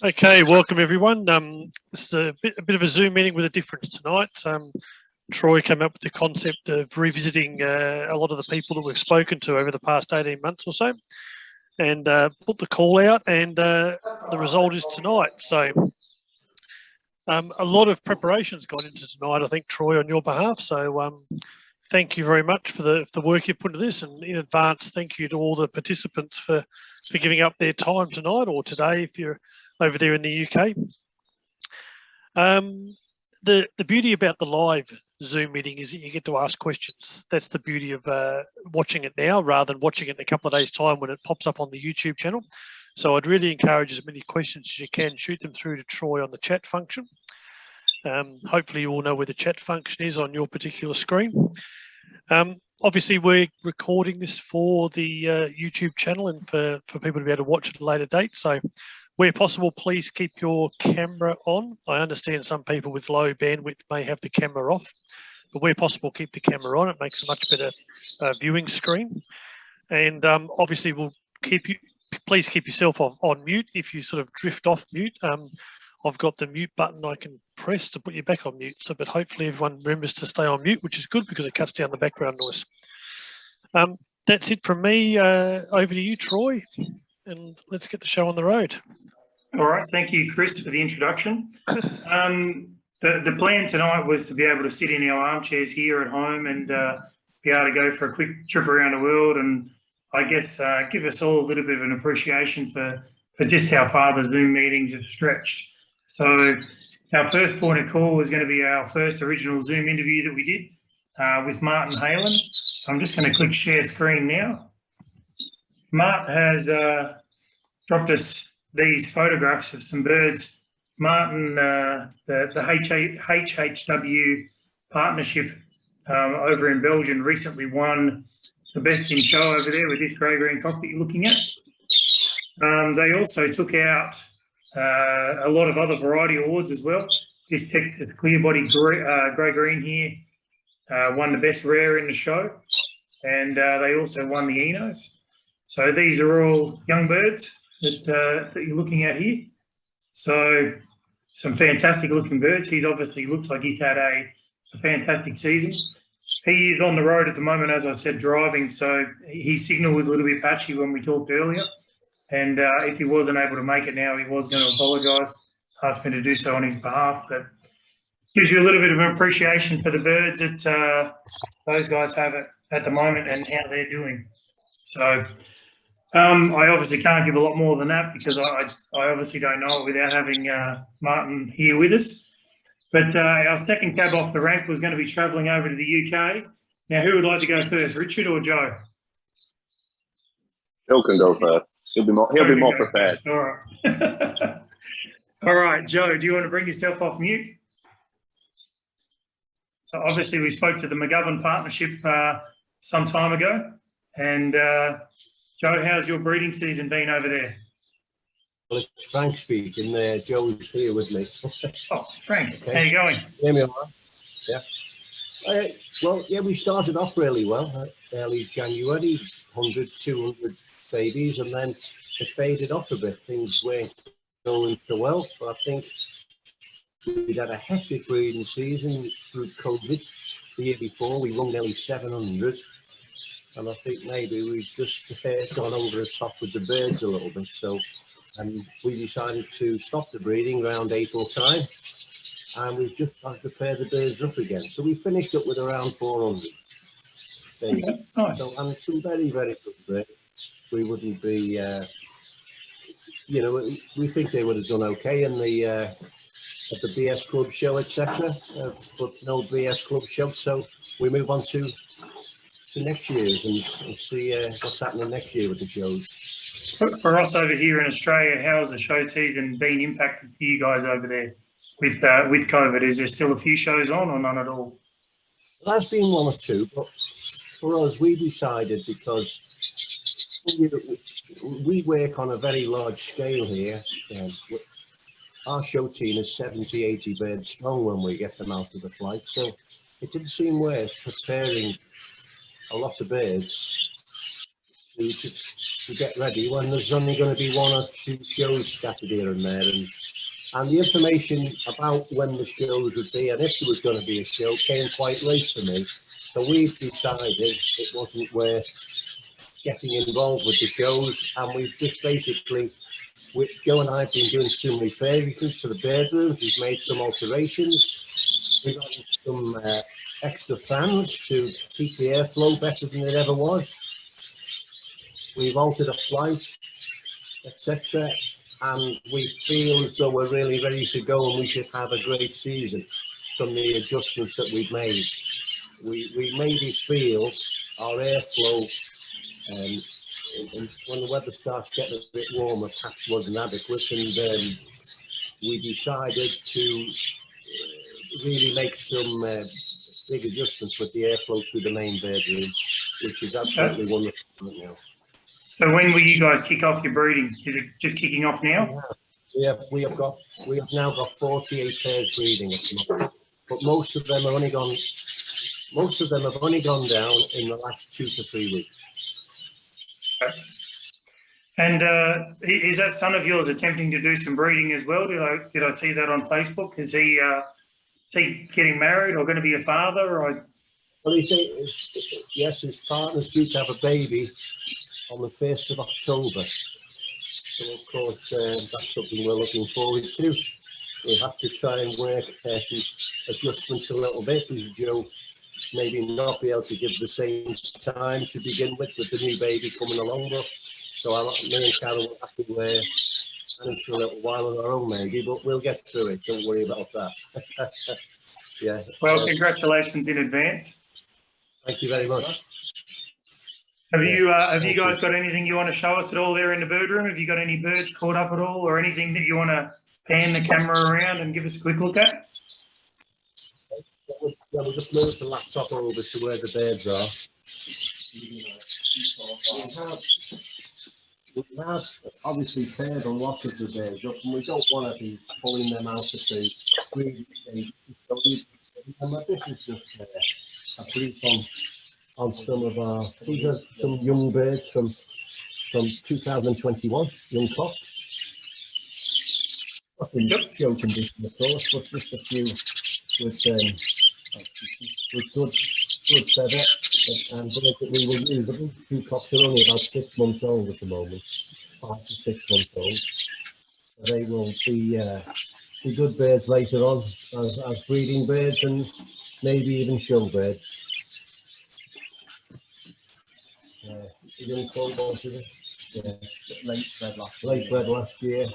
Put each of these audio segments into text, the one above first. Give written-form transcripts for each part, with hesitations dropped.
Okay, welcome everyone. This is a bit of a Zoom meeting with a difference tonight. Troy came up with the concept of revisiting a lot of the people that we've spoken to over the past 18 months or so, and put the call out, and the result is tonight. So a lot of preparation's gone into tonight, I think, Troy, on your behalf. So thank you very much for the work you've put into this, and in advance, thank you to all the participants for giving up their time tonight or today if you're over there in the UK. The beauty about the live Zoom meeting is that you get to ask questions. That's the beauty of watching it now rather than watching it in a couple of days' time when it pops up on the YouTube channel. So I'd really encourage as many questions as you can, shoot them through to Troy on the chat function. Hopefully you all know where the chat function is on your particular screen. Obviously, we're recording this for the YouTube channel and for people to be able to watch at a later date. So where possible, please keep your camera on. I understand some people with low bandwidth may have the camera off, but where possible, keep the camera on. It makes a much better viewing screen. And obviously, please keep yourself on mute. If you sort of drift off mute, I've got the mute button I can press to put you back on mute. So, but hopefully everyone remembers to stay on mute, which is good because it cuts down the background noise. That's it from me. Over to you, Troy, and let's get the show on the road. All right, thank you, Chris, for the introduction. The plan tonight was to be able to sit in our armchairs here at home and be able to go for a quick trip around the world, and I guess give us all a little bit of an appreciation for just how far the Zoom meetings have stretched. So our first point of call was going to be our first original Zoom interview that we did with Martin Halen. So I'm just going to click share screen now. Mart has dropped us these photographs of some birds. Martin, the HHW partnership over in Belgium recently won the best in show over there with this grey-green cock that you're looking at. They also took out a lot of other variety awards as well. This Texas clear-body grey-green here won the best rare in the show, and they also won the Enos. So these are all young birds that you're looking at here. So some fantastic looking birds. He obviously looks like he's had a fantastic season. He is on the road at the moment, as I said, driving. So his signal was a little bit patchy when we talked earlier. And if he wasn't able to make it now, he was going to apologise, ask me to do so on his behalf. But gives you a little bit of an appreciation for the birds that those guys have at the moment and how they're doing. So I obviously can't give a lot more than that because I obviously don't know it without having Martin here with us. But our second cab off the rank was going to be travelling over to the UK. Now, who would like to go first, Richard or Joe? Joe can go first. He'll be more prepared. All right. All right, Joe, do you want to bring yourself off mute? So obviously we spoke to the McGovern partnership some time ago. And Joe, how's your breeding season been over there? Well, it's Frank speaking. Joe's here with me. Oh, Frank, okay. How you going? Hear me all right? Yeah. Well, yeah, we started off really well. Early January, 100, 200 babies, and then it faded off a bit. Things weren't going so well. But I think we'd had a hectic breeding season through COVID. The year before, we won nearly 700. And I think maybe we've just gone over the top with the birds a little bit. So we decided to stop the breeding around April time. And we've just got to pair the birds up again. So we finished up with around 400. Okay, nice. So, and some very, very good birds. We wouldn't be, we think they would have done okay in the at the BS Club show, etc. But no BS Club show. So we move on to next year's and see what's happening next year with the shows. For us over here in Australia, how has the show season been impacted for you guys over there with COVID? Is there still a few shows on or none at all? There's been one or two, but for us, we decided because we work on a very large scale here. Our show team is 70, 80 birds strong when we get them out of the flight, so it didn't seem worth preparing a lot of birds to get ready when there's only going to be 1 or 2 shows scattered here and there, and the information about when the shows would be and if there was going to be a show came quite late for me. So we've decided it wasn't worth getting involved with the shows, and we've just basically, Joe and I have been doing some refurbishments to the bedrooms. We've made some alterations. We've added some extra fans to keep the airflow better than it ever was. We've altered a flight, etc. And we feel as though we're really ready to go, and we should have a great season from the adjustments that we've made. We maybe feel our airflow, and when the weather starts getting a bit warmer, perhaps wasn't adequate, and we decided to really make some big adjustments with the airflow through the main bedroom, which is absolutely wonderful now. So when will you guys kick off your breeding? Is it just kicking off now? Yeah, we have now got 48 pairs breeding at the moment, but most of them have only gone down in the last 2 to 3 weeks. Okay. And is that son of yours attempting to do some breeding as well? Did I see that on Facebook? Is he getting married or going to be a father? Or? Well, yes, his partner's due to have a baby on the 1st of October. So, of course, that's something we're looking forward to. We'll have to try and work adjustments a little bit, because Joe maybe not be able to give the same time to begin with the new baby coming along. But so me and Carol will have to manage for a little while on our own maybe, but we'll get through it. Don't worry about that. Yeah. Well, congratulations in advance. Thank you very much. Have you guys got anything you want to show us at all there in the bird room? Have you got any birds caught up at all, or anything that you want to pan the camera around and give us a quick look at? We'll just move the laptop over to where the birds are. We have obviously paired a lot of the birds up, and we don't want to be pulling them out of the breeding stage. So this is just a brief on some of our, these are some young birds from 2021, young cocks. Not in show condition, of course, but just a few with good feather and birds that we will use. The big 2 cocks are only about 6 months old at the moment, 5 to 6 months old. So they will be good birds later on as breeding birds and maybe even show birds. Young cobalt, is it? Yeah. Late bred last year.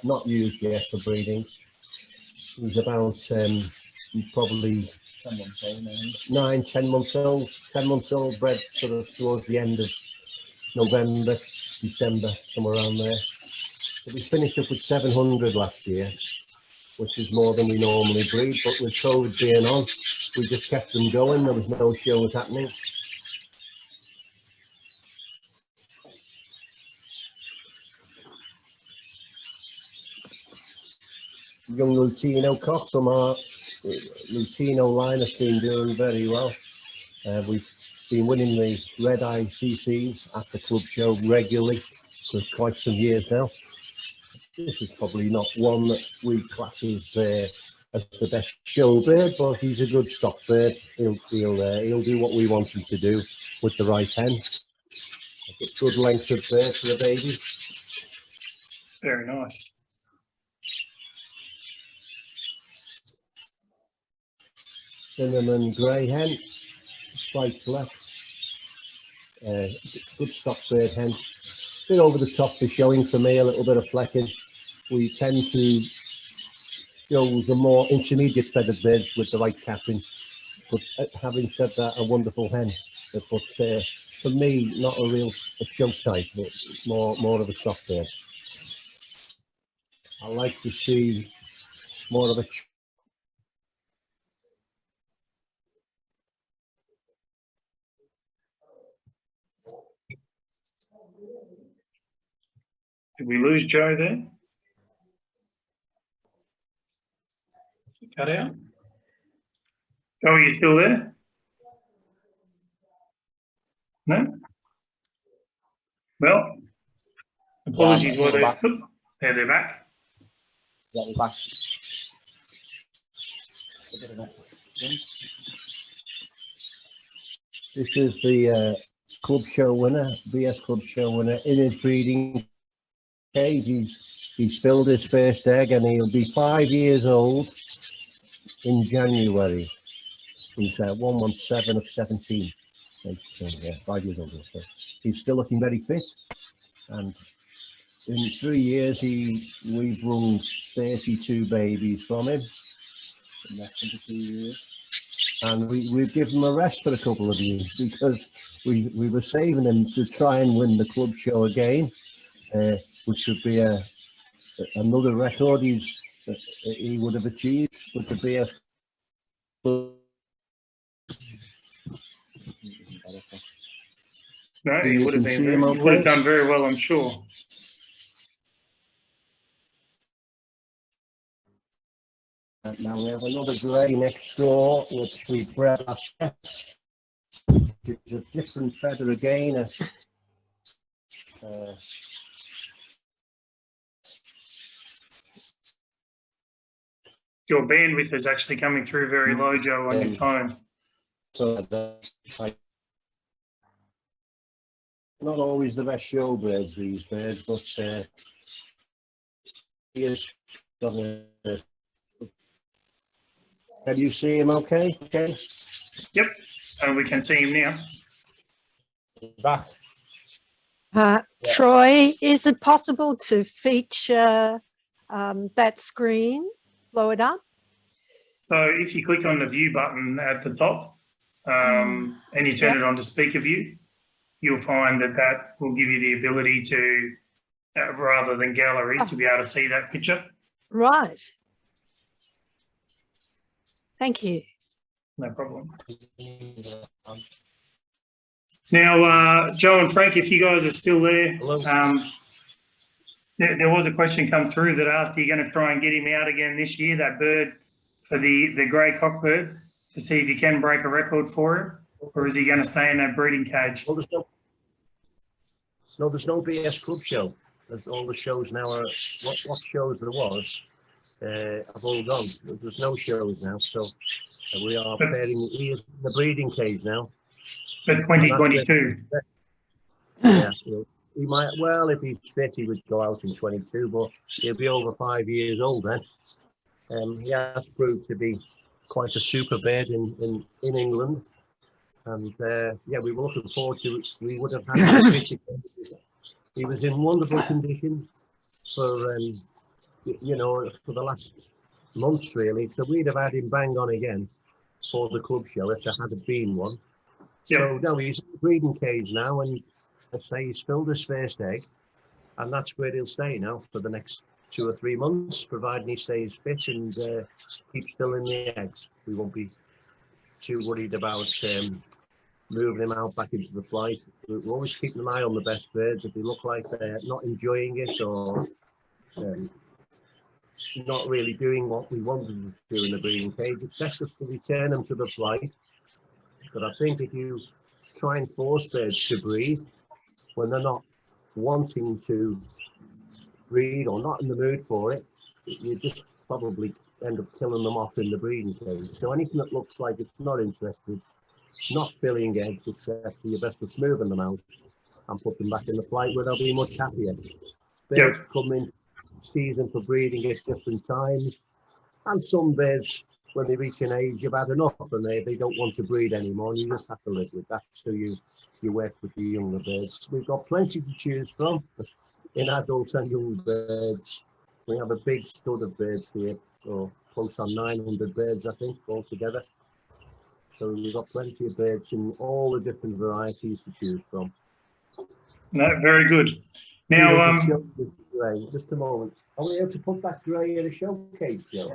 Not used yet for breeding. He's about probably 10 months old. 10 months old, bred sort of towards the end of November, December, somewhere around there. But we finished up with 700 last year, which is more than we normally breed. But with COVID being on, we just kept them going. There was no shows happening. Young Lutino cock from our Lutino line has been doing very well. We've been winning the Red Eye CCs at the club show regularly for quite some years now. This is probably not one that we class as the best show bird, but he's a good stock bird. He'll do what we want him to do with the right hen. A good length of bird for the baby. Very nice. Cinnamon grey hen, slight black, good stock bird hen. Bit over the top for showing for me, a little bit of flecking. We tend to show the more intermediate feathered birds with the right capping. But having said that, a wonderful hen. But for me, not a show type, but more of a stock bird. I like to see more of a Did we lose Joe there? Cut out? Joe, are you still there? No? Well, apologies Yeah, while they're back. they're back. Yeah, we're back. This is the club show winner, BS Club show winner in his breeding cage. He's filled his first egg and he'll be 5 years old in January. He's 117 of 17. Yeah, 5 years old. So he's still looking very fit. And in 3 years, we've run 32 babies from him. In less than 2 years. And we've given him a rest for a couple of years because we were saving him to try and win the club show again, which would be another record he would have achieved with the BS Club. No, You would have can been. see him You would have okay. done very well, I'm sure. Now we have another grey next door, which we bred last year. It's a different feather again. Your bandwidth is actually coming through very low, Joe, on your phone. So not always the best showbirds, these birds, but he is. Can you see him okay? Okay. Yep, we can see him now. Back. Troy, is it possible to feature that screen, blow it up? So if you click on the view button at the top and you turn it on to speaker view, you'll find that will give you the ability to, rather than gallery, to be able to see that picture. Right. Thank you. No problem. Now, Joe and Frank, if you guys are still there, there was a question come through that asked, are you going to try and get him out again this year, that bird, for the grey cockbird, to see if you can break a record for him, or is he going to stay in that breeding cage? Well, there's no BS Club show. All the shows now are, what shows there was, have all gone. There's no shows now, so we are pairing in the breeding cage now. But 2022. Yeah, he might. Well, if he's fit, he would go out in 22, but he'll be over 5 years old then. He has proved to be quite a super bird in England, and yeah, we were looking forward to it. We would have had him fit again. He was in wonderful condition for for the last months really, so we'd have had him bang on again for the club show if there had been one. So no, he's in the breeding cage now, and I say he's filled his first egg, and that's where he'll stay now for the next 2 or 3 months, providing he stays fit and keeps filling the eggs. We won't be too worried about moving him out back into the flight. We're always keeping an eye on the best birds. If they look like they're not enjoying it or not really doing what we wanted them to do in the breeding cage, it's best just to return them to the flight. But I think if you try and force birds to breed when they're not wanting to breed or not in the mood for it, you just probably end up killing them off in the breeding cage. So anything that looks like it's not interested, not filling eggs, etc., you're best of smoothing them out and put them back in the flight where they'll be much happier. Birds come in season for breeding at different times, and some birds, when they reach an age, you've had enough and they don't want to breed anymore, and you just have to live with that. So you work with the younger birds. We've got plenty to choose from in adults and young birds. We have a big stud of birds here, or close on 900 birds, I think, altogether. So we've got plenty of birds in all the different varieties to choose from. No, very good. Now, just a moment. Are we able to put that grey in a showcase, Joe?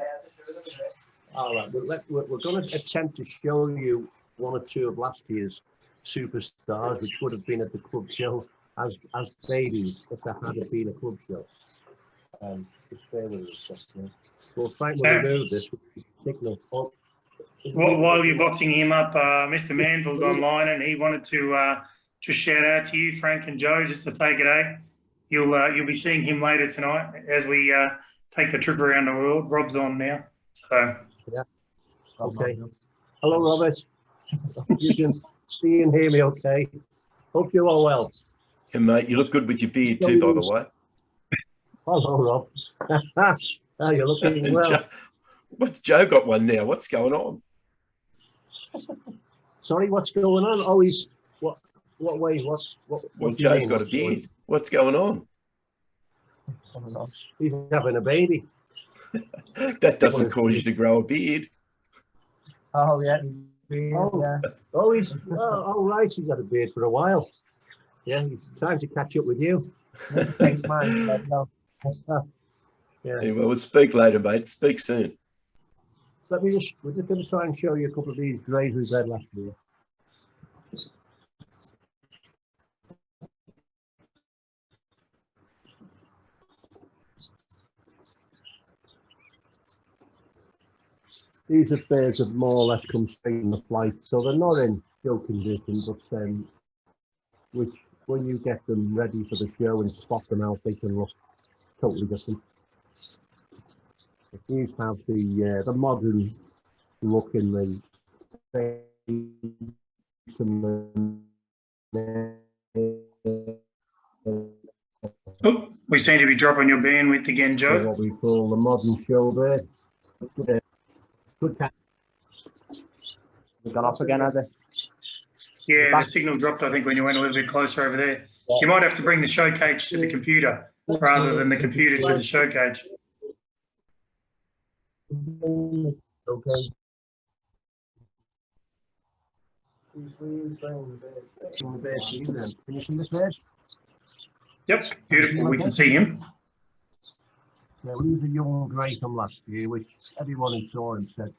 All right, we're going to attempt to show you 1 or 2 of last year's superstars, which would have been at the club show as babies if there had been a club show. Just bear with us. Well, Frank will remove this. While you're boxing him up, Mr. Manville's online, and he wanted to just shout out to you, Frank and Joe, just to say g'day. You'll be seeing him later tonight as we take the trip around the world. Rob's on now, so Okay. Hello, Robert. You can see and hear me okay. Hope you're all well. Yeah, mate, you look good with your beard too, by the way. Hello, Rob. Oh, you're looking well. Joe got one now. What's going on? Sorry, what's going on? Oh, he's what way? What Well, do you Joe's mean, got a what's going beard. What's going on? on? He's having a baby. That doesn't cause you to grow a beard. Oh, yeah. Oh, Yeah. Oh, right. He's had a beard for a while. Yeah, it's time to catch up with you. Thanks, mine. But no. Yeah. Anyway, we'll speak later, mate. Speak soon. We're just going to try and show you a couple of these greys we bred last year. These are birds that more or less come straight in the flight, so they're not in show condition, but which when you get them ready for the show and swap them out, they can look totally different. These have the modern look in the face and oh, we seem to be dropping your bandwidth again, Joe. what we call the modern show bird. Good cat. We got off again, has it? Yeah, the signal dropped, I think, when you went a little bit closer over there. You might have to bring the show cage to the computer rather than the computer to the show cage. Okay. Can you see the bird? Yep, beautiful. We can see him. Yeah, well, he was a young grey from last year, which everyone who saw him said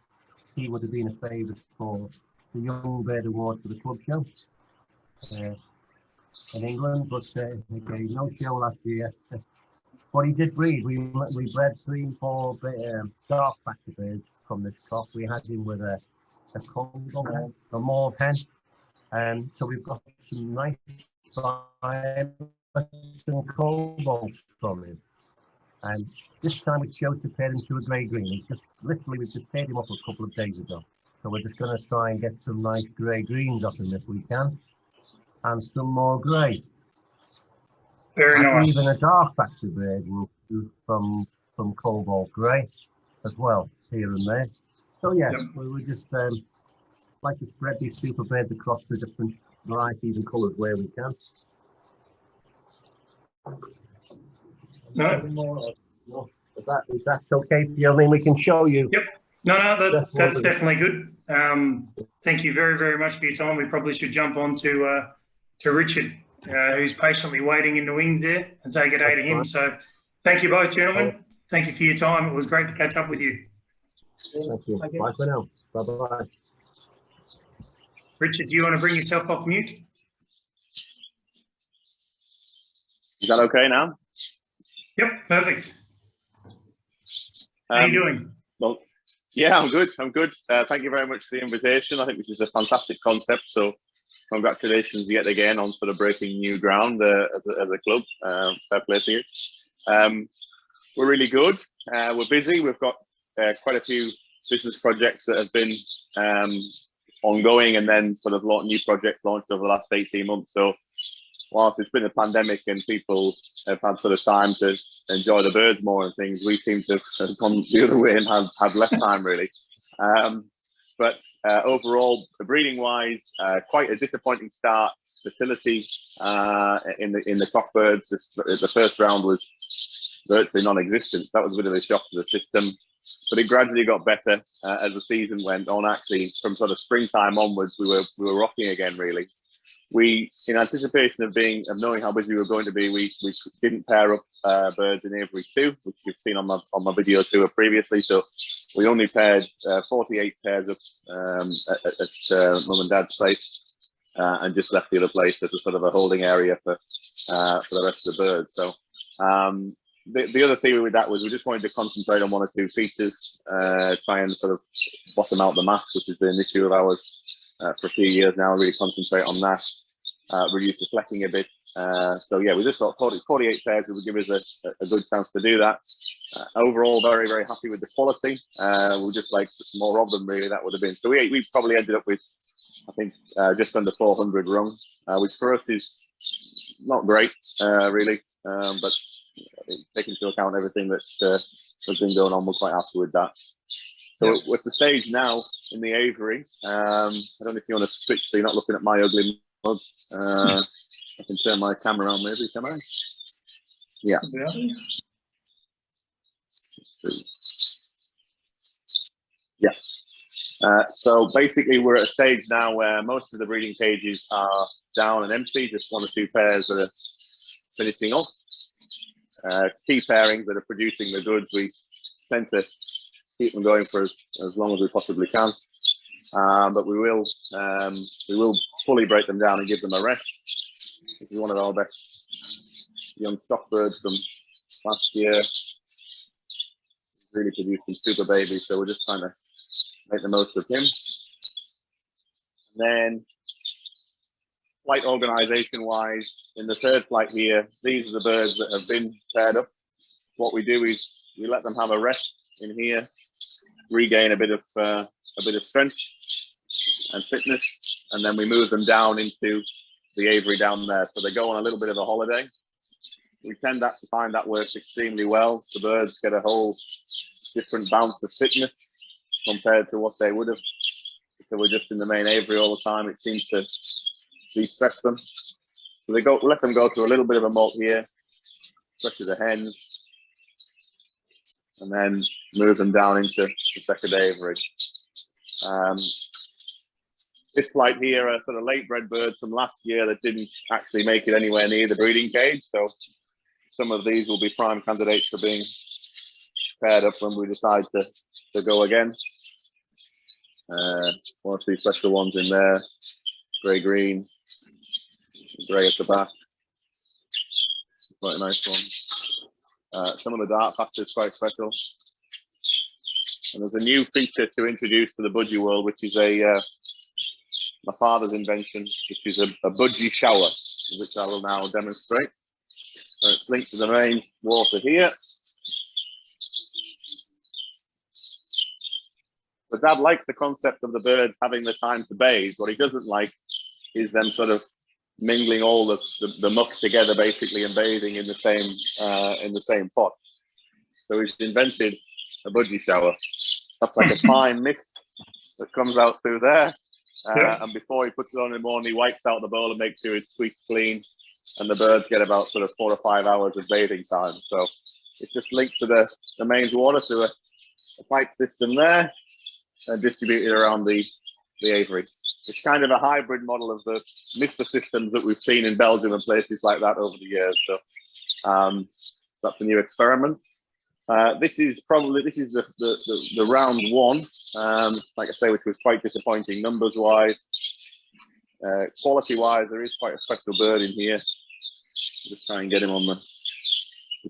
he would have been a favourite for the Young Bird Award for the club show in England, but okay, no show last year. But he did breed. We bred 3 and 4 dark factor birds from this crop. We had him with a cobalt hen, a mauve hen, so we've got some nice some cobalts from him. And this time we chose to pair him to a grey green. We've just paired him up a couple of days ago. So we're just going to try and get some nice grey greens off him if we can, and some more grey. Very and nice. Even a dark factor bird will do from cobalt grey as well, here and there. So yeah, Yep. we just like to spread these super birds across the different varieties and colours where we can. No, If that's okay for you, I mean, we can show you. Yep. No, that's definitely good. Thank you very, very much for your time. We probably should jump on to Richard, who's patiently waiting in the wings there, and say good day to him. So thank you both, gentlemen. Thank you for your time. It was great to catch up with you. Thank you. Bye for now. Bye-bye. Richard, do you want to bring yourself off mute? Is that okay now? Yep, perfect. How are you doing? Well, yeah, I'm good. Thank you very much for the invitation. I think this is a fantastic concept. So congratulations yet again on sort of breaking new ground as a club. Fair play to you. We're really good. We're busy. We've got quite a few business projects that have been ongoing, and then sort of new projects launched over the last 18 months. So whilst it's been a pandemic and people have had sort of time to enjoy the birds more and things, we seem to have gone the other way and have less time really. But overall, breeding-wise, quite a disappointing start. Fertility in the cockbirds, the first round was virtually non-existent. That was a bit of a shock to the system. But it gradually got better as the season went on. Actually, from sort of springtime onwards, we were rocking again. Really, we, in anticipation of knowing how busy we were going to be, we didn't pair up birds in Aviary 2, which you've seen on my video tour previously. So we only paired 48 pairs up at mum and dad's place, and just left the other place as a sort of a holding area for the rest of the birds. So. The other theory with that was we just wanted to concentrate on 1 or 2 features, try and sort of bottom out the mask, which has been an issue of ours for a few years now, really concentrate on that. reduce the flecking a bit. So yeah, we just thought 48 pairs would give us a good chance to do that. Overall, very, very happy with the quality. We just like more of them, really, that would have been. So we probably ended up with, I think, just under 400 rung, which for us is not great, really, but taking into account everything that has been going on, we're quite happy with that. So we're at the stage now in the aviary. I don't know if you want to switch so you're not looking at my ugly mug. I can turn my camera on, maybe, can I? Yeah. Yeah. So basically, we're at a stage now where most of the breeding cages are down and empty. Just 1 or 2 pairs that are finishing off. Key pairings that are producing the goods, we tend to keep them going for as long as we possibly can. But we will fully break them down and give them a rest. This is one of our best young stock birds from last year. Really producing super babies, so we're just trying to make the most of him. And then, flight organisation wise, in the third flight here, these are the birds that have been paired up. What we do is we let them have a rest in here, regain a bit of strength and fitness, and then we move them down into the aviary down there. So they go on a little bit of a holiday. We tend to find that works extremely well. The birds get a whole different bounce of fitness compared to what they would have if they were just in the main aviary all the time. It seems to de-stress them. So let them go through a little bit of a molt here, especially the hens, and then move them down into the second aviary. This flight here are sort of late bred birds from last year that didn't actually make it anywhere near the breeding cage. So some of these will be prime candidates for being paired up when we decide to go again. 1 or 2 special ones in there, grey-green, grey at the back. Quite a nice one. Some of the dark factors quite special. And there's a new feature to introduce to the budgie world, which is my father's invention, which is a budgie shower, which I will now demonstrate. So it's linked to the main water here. But Dad likes the concept of the birds having the time to bathe. What he doesn't like is them sort of mingling all the muck together, basically, and bathing in the same pot. So he's invented a budgie shower. That's like a fine mist that comes out through there. And before he puts it on in the morning, he wipes out the bowl and makes sure it's squeaky clean. And the birds get about sort of 4 or 5 hours of bathing time. So it's just linked to the mains water through a pipe system there and distributed around the aviary. It's kind of a hybrid model of the mister systems that we've seen in Belgium and places like that over the years. So that's a new experiment. This is the round 1, like I say, which was quite disappointing numbers wise. Quality wise, there is quite a special bird in here. Just try and get him on the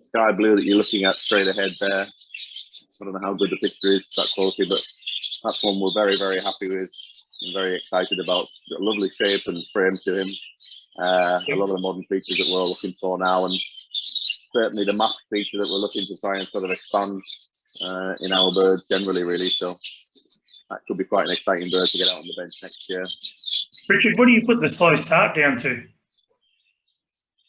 sky blue that you're looking at straight ahead there. I don't know how good the picture is, that quality, but that's one we're very, very happy with and very excited about. Got a lovely shape and frame to him. A lot of the modern features that we're all looking for now, and certainly the mask feature that we're looking to try and sort of expand in our birds generally, really. So that could be quite an exciting bird to get out on the bench next year. Richard, what do you put the slow start down to?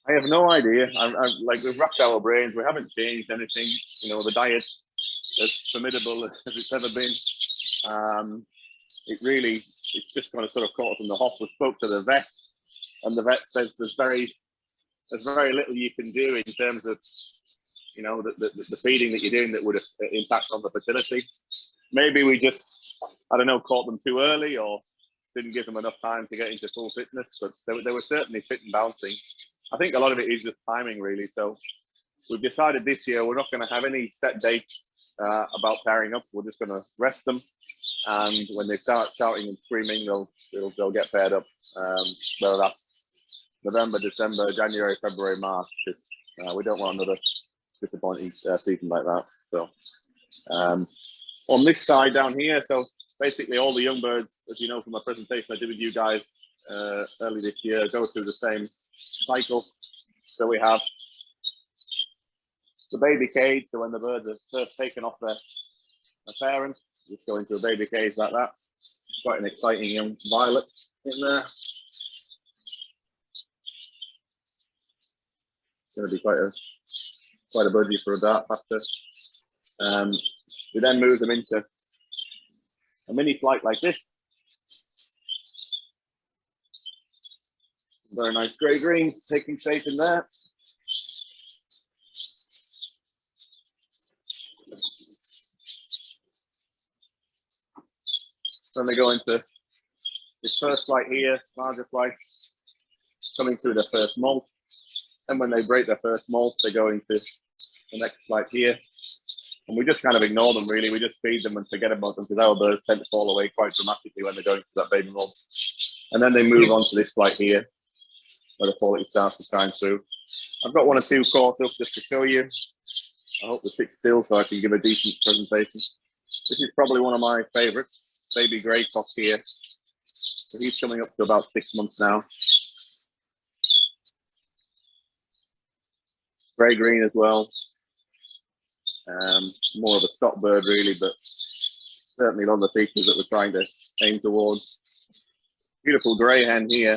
I have no idea. Like, we've wrapped our brains. We haven't changed anything. You know, the diet as formidable as it's ever been. It's just kind of sort of caught us in the hop. We spoke to the vet, and the vet says there's very little you can do in terms of, you know, the feeding that you're doing that would impact on the fertility. Maybe we just, I don't know, caught them too early or didn't give them enough time to get into full fitness, but they were certainly fit and bouncing. I think a lot of it is just timing, really. So we've decided this year we're not going to have any set dates about pairing up. We're just going to rest them, and when they start shouting and screaming, they'll get paired up. Whether that's November, December, January, February, March. We don't want another disappointing season like that. So on this side down here, so basically all the young birds, as you know from my presentation I did with you guys early this year go through the same cycle. So we have the baby cage. So when the birds are first taken off their parents, just go into a baby cage like that. Quite an exciting young violet in there. It's going to be quite a budgie for a dart factor. We then move them into a mini flight like this. Very nice grey greens taking shape in there. Then they go into this first flight here, larger flight, coming through their first molt. And when they break their first molt, they go into the next flight here. And we just kind of ignore them, really. We just feed them and forget about them because our birds tend to fall away quite dramatically when they're going through that baby molt. And then they move on to this flight here, where the quality starts to shine through. I've got one or two caught up just to show you. I hope they sit still so I can give a decent presentation. This is probably one of my favorites, baby grey cock here. So he's coming up to about 6 months now. Grey green as well. More of a stock bird really, but certainly one of the features that we're trying to aim towards. Beautiful grey hen here.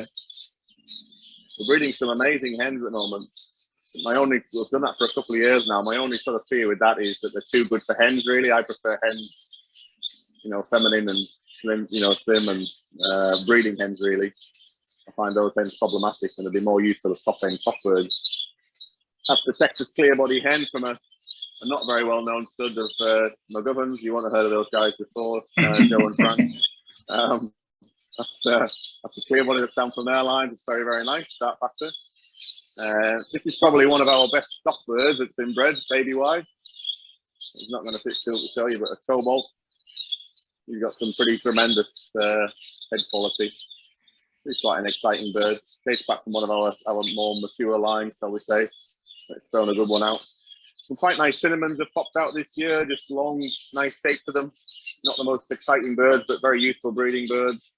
We're breeding some amazing hens at the moment. We've done that for a couple of years now. My only sort of fear with that is that they're too good for hens really. I prefer hens, you know, feminine and slim, you know, slim and breeding hens really. I find those hens problematic and they'd be more useful as top end cock birds. That's the Texas clear body hen from a not very well known stud of McGovern's. You won't have heard of those guys before, Joe and Frank. That's the clear body that's down from their line. It's very, very nice, start factor. This is probably one of our best stock birds that's been bred, baby-wise. He's not going to sit still to show you, but a cobalt. He's got some pretty tremendous head quality. He's quite an exciting bird. Dates back from one of our more mature lines, shall we say. It's thrown a good one out. Some quite nice cinnamons have popped out this year, just long, nice shape to them. Not the most exciting birds, but very useful breeding birds.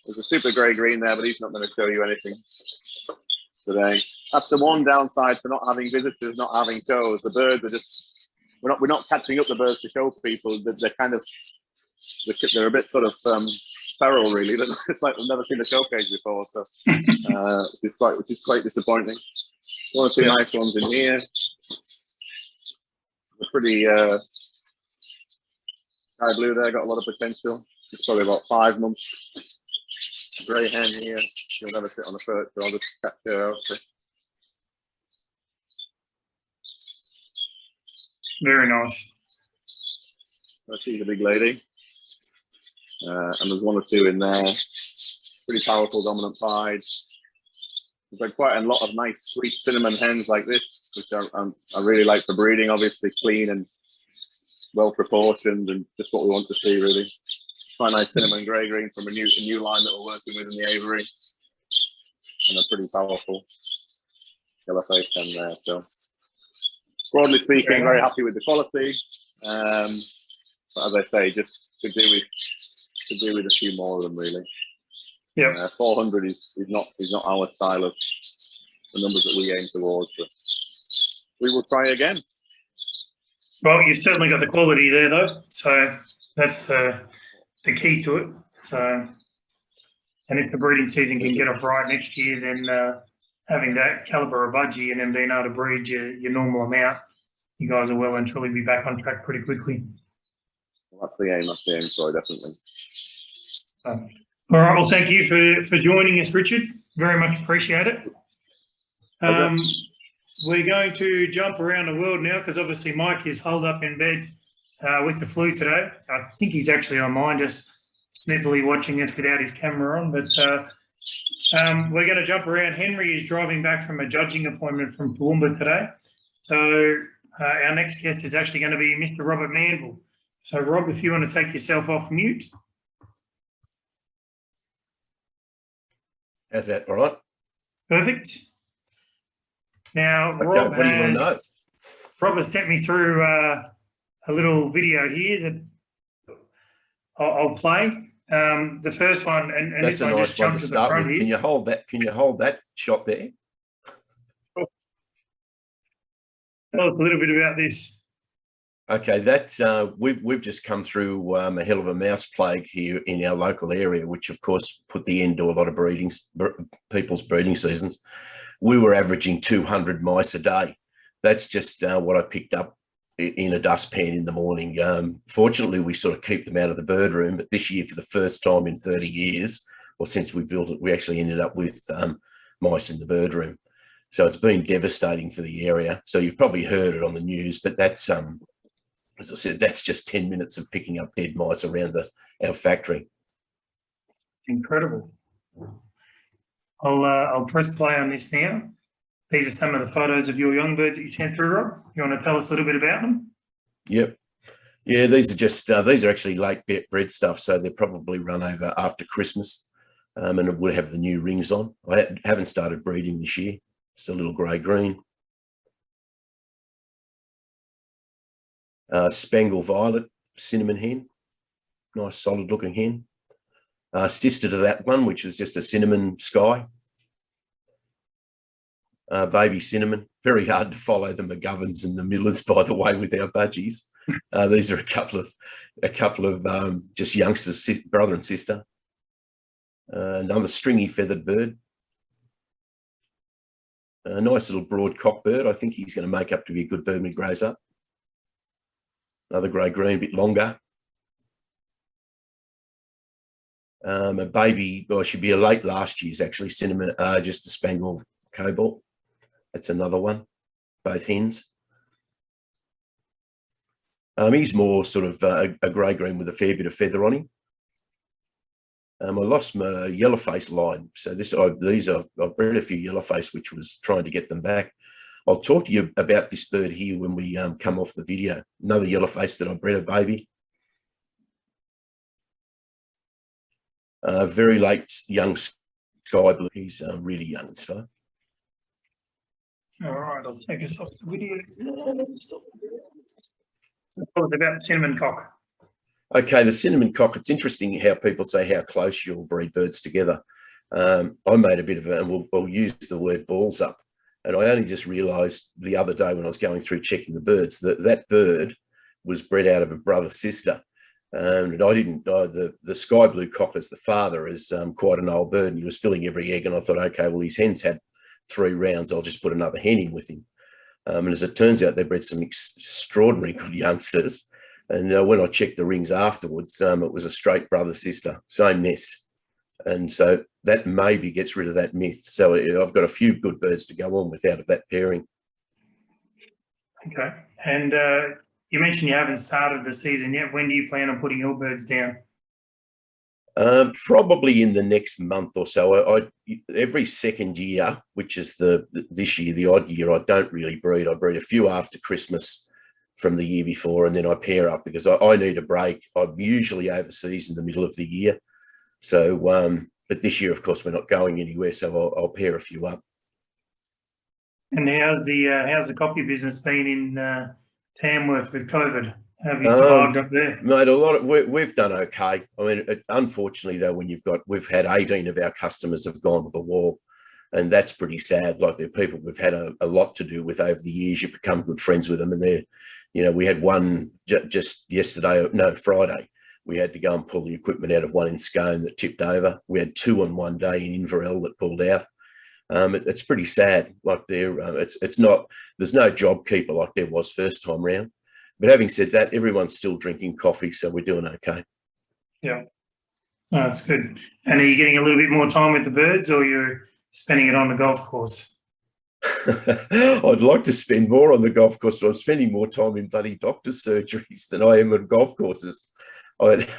There's a super grey green there, but he's not going to show you anything today. That's the one downside to not having visitors, not having shows. The birds are just, we're not catching up the birds to show people. They're kind of, they're a bit sort of feral really. It's like we've never seen a showcase before, so which is quite disappointing. One or two nice ones in here. They're pretty sky blue there, got a lot of potential. It's probably about 5 months. Grey hen here. She'll never sit on the perch, so I'll just catch her out. Very nice. So she's a big lady. And there's one or two in there. Pretty powerful dominant pieds. We've got quite a lot of nice sweet cinnamon hens like this, which I really like for breeding, obviously clean and well proportioned and just what we want to see really. Quite nice cinnamon grey green from a new line that we're working with in the aviary. And a pretty powerful yellow face hen there. So broadly speaking, very happy with the quality. But as I say, just could do with a few more of them really. Yeah, 400 is not our style of the numbers that we aim towards, but we will try again. well, you've certainly got the quality there though, so that's the key to it. So, and if the breeding season can get off right next year, then having that calibre of budgie and then being able to breed your normal amount, you guys will well and truly be back on track pretty quickly. Well, that's the aim, sorry, definitely. All right, well, thank you for joining us, Richard. Very much appreciate it. We're going to jump around the world now because obviously Mike is holed up in bed with the flu today. I think he's actually online, just snippily watching us without his camera on. But we're going to jump around. Henry is driving back from a judging appointment from Toowoomba today. So our next guest is actually going to be Mr. Robert Manville. So, Rob, if you want to take yourself off mute. How's that? All right. Perfect. Now, Okay, Rob what do you want to know? has sent me through a little video here that I'll play. The first one, and That's this a one nice just one jumped to to the start front with. here. Can you hold that? Can you hold that shot there? Tell us a little bit about this. Okay, that's we've just come through a hell of a mouse plague here in our local area, which of course put the end to a lot of people's breeding seasons. We were averaging 200 mice a day. That's just what I picked up in a dustpan in the morning. Fortunately, we sort of keep them out of the bird room, but this year, for the first time in 30 years, or since we built it, we actually ended up with mice in the bird room. So it's been devastating for the area. So you've probably heard it on the news, but that's, as I said, that's just 10 minutes of picking up dead mice around our factory. Incredible. I'll press play on this now. These are some of the photos of your young birds that you sent through, Rob. You want to tell us a little bit about them? Yep. Yeah, these are just, these are actually late bred stuff. So they're probably run over after Christmas and it would have the new rings on. I haven't started breeding this year. It's a little grey-green. Spangle violet, cinnamon hen. Nice solid looking hen. Sister to that one, which is just a cinnamon sky. Baby cinnamon. Very hard to follow the McGoverns and the Millers, by the way, with our budgies. These are a couple of just youngsters, brother and sister. Another stringy feathered bird. A nice little broad cock bird. I think he's going to make up to be a good bird when he grows up. Another grey-green, a bit longer. A baby, well, should be a late last year's actually, cinnamon, just a spangled cobalt. That's another one, both hens. He's more sort of a grey-green with a fair bit of feather on him. I lost my yellowface line. So I've bred a few yellowface, which was trying to get them back. I'll talk to you about this bird here when we come off the video. Another yellowface that I bred a baby. Very late young sky blue. He's really young this far. All right, I'll take us off the video. So tell us about the cinnamon cock. Okay, the cinnamon cock. It's interesting how people say how close you'll breed birds together. I made a bit of and we'll use the word balls up. And I only just realised the other day when I was going through checking the birds that bird was bred out of a brother-sister. And I didn't know the sky blue cock as the father is quite an old bird, and he was filling every egg. And I thought, okay, well, his hen's had 3 rounds. I'll just put another hen in with him. And as it turns out, they bred some extraordinary good youngsters. And when I checked the rings afterwards, it was a straight brother-sister, same nest. And so that maybe gets rid of that myth. So I've got a few good birds to go on with out of that pairing. Okay. And you mentioned you haven't started the season yet. When do you plan on putting your birds down? Probably in the next month or so. Every second year, which is this year, the odd year, I don't really breed. I breed a few after Christmas from the year before, and then I pair up because I need a break. I'm usually overseas in the middle of the year. So, but this year, of course, we're not going anywhere, so I'll pair a few up. And how's the copy business been in Tamworth with COVID? Have you survived up there? Mate, we've done okay. I mean, unfortunately, though, we've had 18 of our customers have gone to the wall, and that's pretty sad. Like, they're people we've had a lot to do with over the years. You become good friends with them, and we had one just Friday. We had to go and pull the equipment out of one in Scone that tipped over. We had 2 on one day in Inverell that pulled out. It's pretty sad. Like, there's no job keeper like there was first time round. But having said that, everyone's still drinking coffee, so we're doing okay. Yeah, that's good. And are you getting a little bit more time with the birds, or you're spending it on the golf course? I'd like to spend more on the golf course, but I'm spending more time in bloody doctor's surgeries than I am at golf courses. But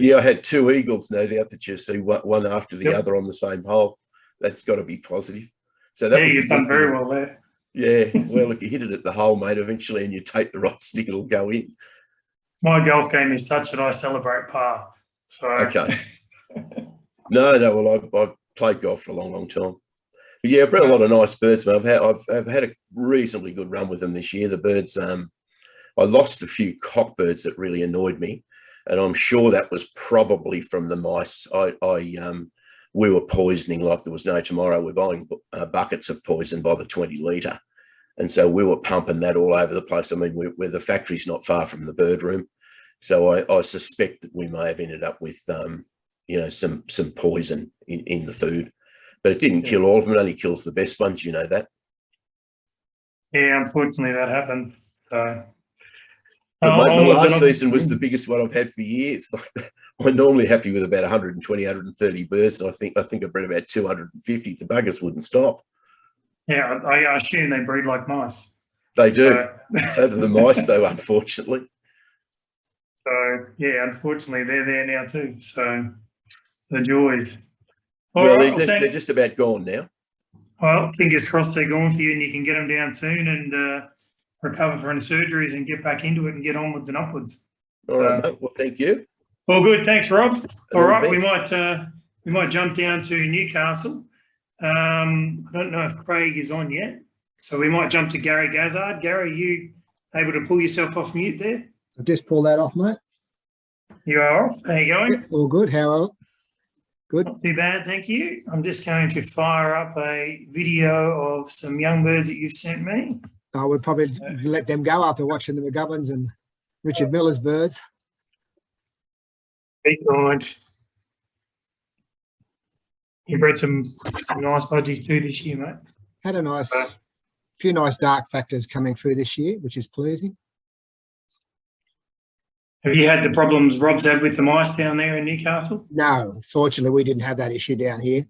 yeah, I had 2 eagles, no doubt, that you see one after the other on the same hole. That's got to be positive. So that you've done very well there. Yeah, well, if you hit it at the hole, mate, eventually, and you take the right stick, it'll go in. My golf game is such that I celebrate par. So okay. No, well, I've played golf for a long, long time. But yeah, I've bred a lot of nice birds, man. I've had a reasonably good run with them this year. The birds, I lost a few cock birds that really annoyed me. and I'm sure that was probably from the mice. We were poisoning like there was no tomorrow. We're buying buckets of poison by the 20 litre. And so we were pumping that all over the place. I mean, the factory's not far from the bird room. So I suspect that we may have ended up with, you know, some poison in the food. But it didn't kill all of them. It only kills the best ones, you know that. Yeah, unfortunately that happened. So, but mate, the last season was the biggest one I've had for years. I'm normally happy with about 120, 130 birds. And I think I bred about 250. The buggers wouldn't stop. Yeah, I assume they breed like mice. They do. So do the mice, though, unfortunately. So, yeah, unfortunately, they're there now too. So, the joys. Well, they're just about gone now. Well, fingers crossed they're gone for you and you can get them down soon and recover from the surgeries and get back into it and get onwards and upwards. All right, mate. Well, thank you. All good. Thanks, Rob. All right, we best. might jump down to Newcastle. I don't know if Craig is on yet, so we might jump to Gary Gazzard. Gary, are you able to pull yourself off mute there? I've just pulled that off, mate. You are off. How you going? Yeah, all good. How are you? Good. Not too bad, thank you. I'm just going to fire up a video of some young birds that you've sent me. I would probably let them go after watching the McGoverns and Richard Miller's birds. Be kind. You bred some nice budgies too this year, mate. Had a few nice dark factors coming through this year, which is pleasing. Have you had the problems Rob's had with the mice down there in Newcastle? No, fortunately, we didn't have that issue down here.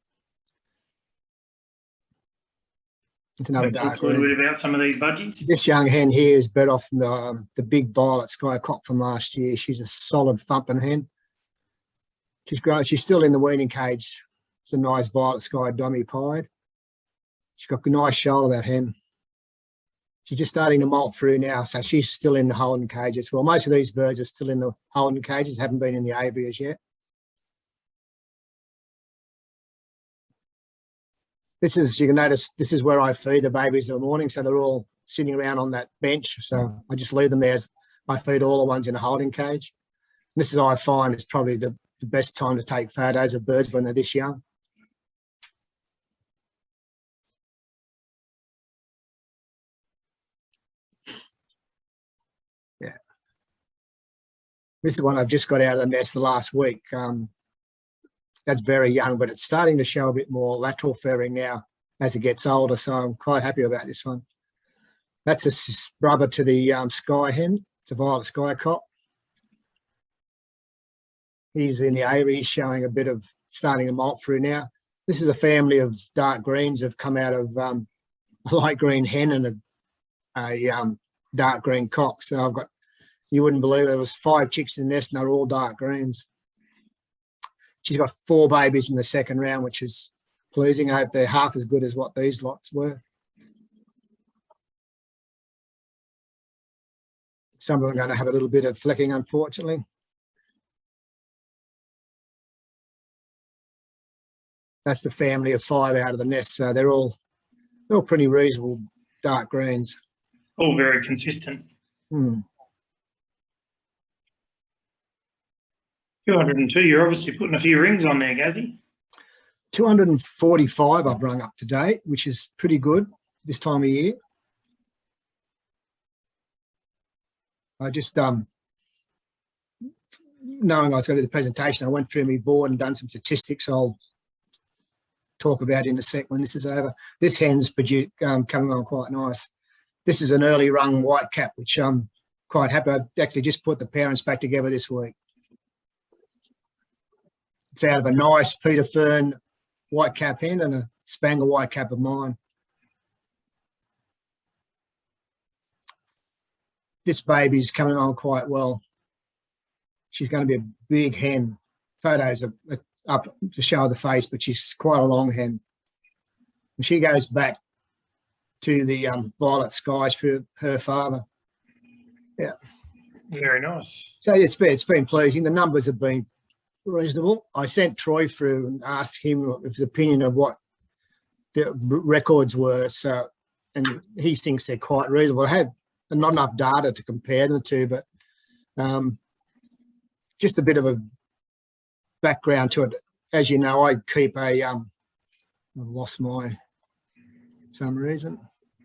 It's another dark. A little bit about some of these budgies. This young hen here is bred off from the big violet sky cock from last year. She's a solid thumping hen. She's grown. She's still in the weaning cage. It's a nice violet sky dummy pied. She's got a nice shoulder, that hen. She's just starting to molt through now, so she's still in the holding cages. Well, most of these birds are still in the holding cages, haven't been in the aviaries yet. This is, you can notice, this is where I feed the babies in the morning, so they're all sitting around on that bench. So I just leave them there as I feed all the ones in a holding cage. And this is, I find, is probably the best time to take photos of birds when they're this young. Yeah. This is one I've just got out of the nest the last week. That's very young, but it's starting to show a bit more lateral furring now as it gets older. So I'm quite happy about this one. That's a brother to the sky hen. It's a violet sky cock. He's in the aviaries, showing a bit of starting to molt through now. This is a family of dark greens that have come out of a light green hen and a dark green cock. So I've got, you wouldn't believe there was 5 chicks in the nest and they're all dark greens. She's got 4 babies in the second round, which is pleasing. I hope they're half as good as what these lots were. Some of them are going to have a little bit of flicking, unfortunately. That's the family of 5 out of the nest. So they're all pretty reasonable dark greens. All very consistent. 202, you're obviously putting a few rings on there, Gazzy. 245 I've rung up to date, which is pretty good this time of year. I just, knowing I was going to do the presentation, I went through my board and done some statistics I'll talk about in a sec when this is over. This hen's coming on quite nice. This is an early rung white cap, which I'm quite happy. I actually just put the parents back together this week. It's out of a nice Peter Fern white cap hen and a Spangle white cap of mine. This baby's coming on quite well. She's going to be a big hen. Photos are up to show the face, but she's quite a long hen. And she goes back to the violet skies for her father. Yeah. Very nice. So it's been pleasing. The numbers have been reasonable. I sent Troy through and asked him his opinion of what the records were. So, and he thinks they're quite reasonable. I had not enough data to compare them to, but just a bit of a background to it. As you know, I keep a, I've lost my, some reason.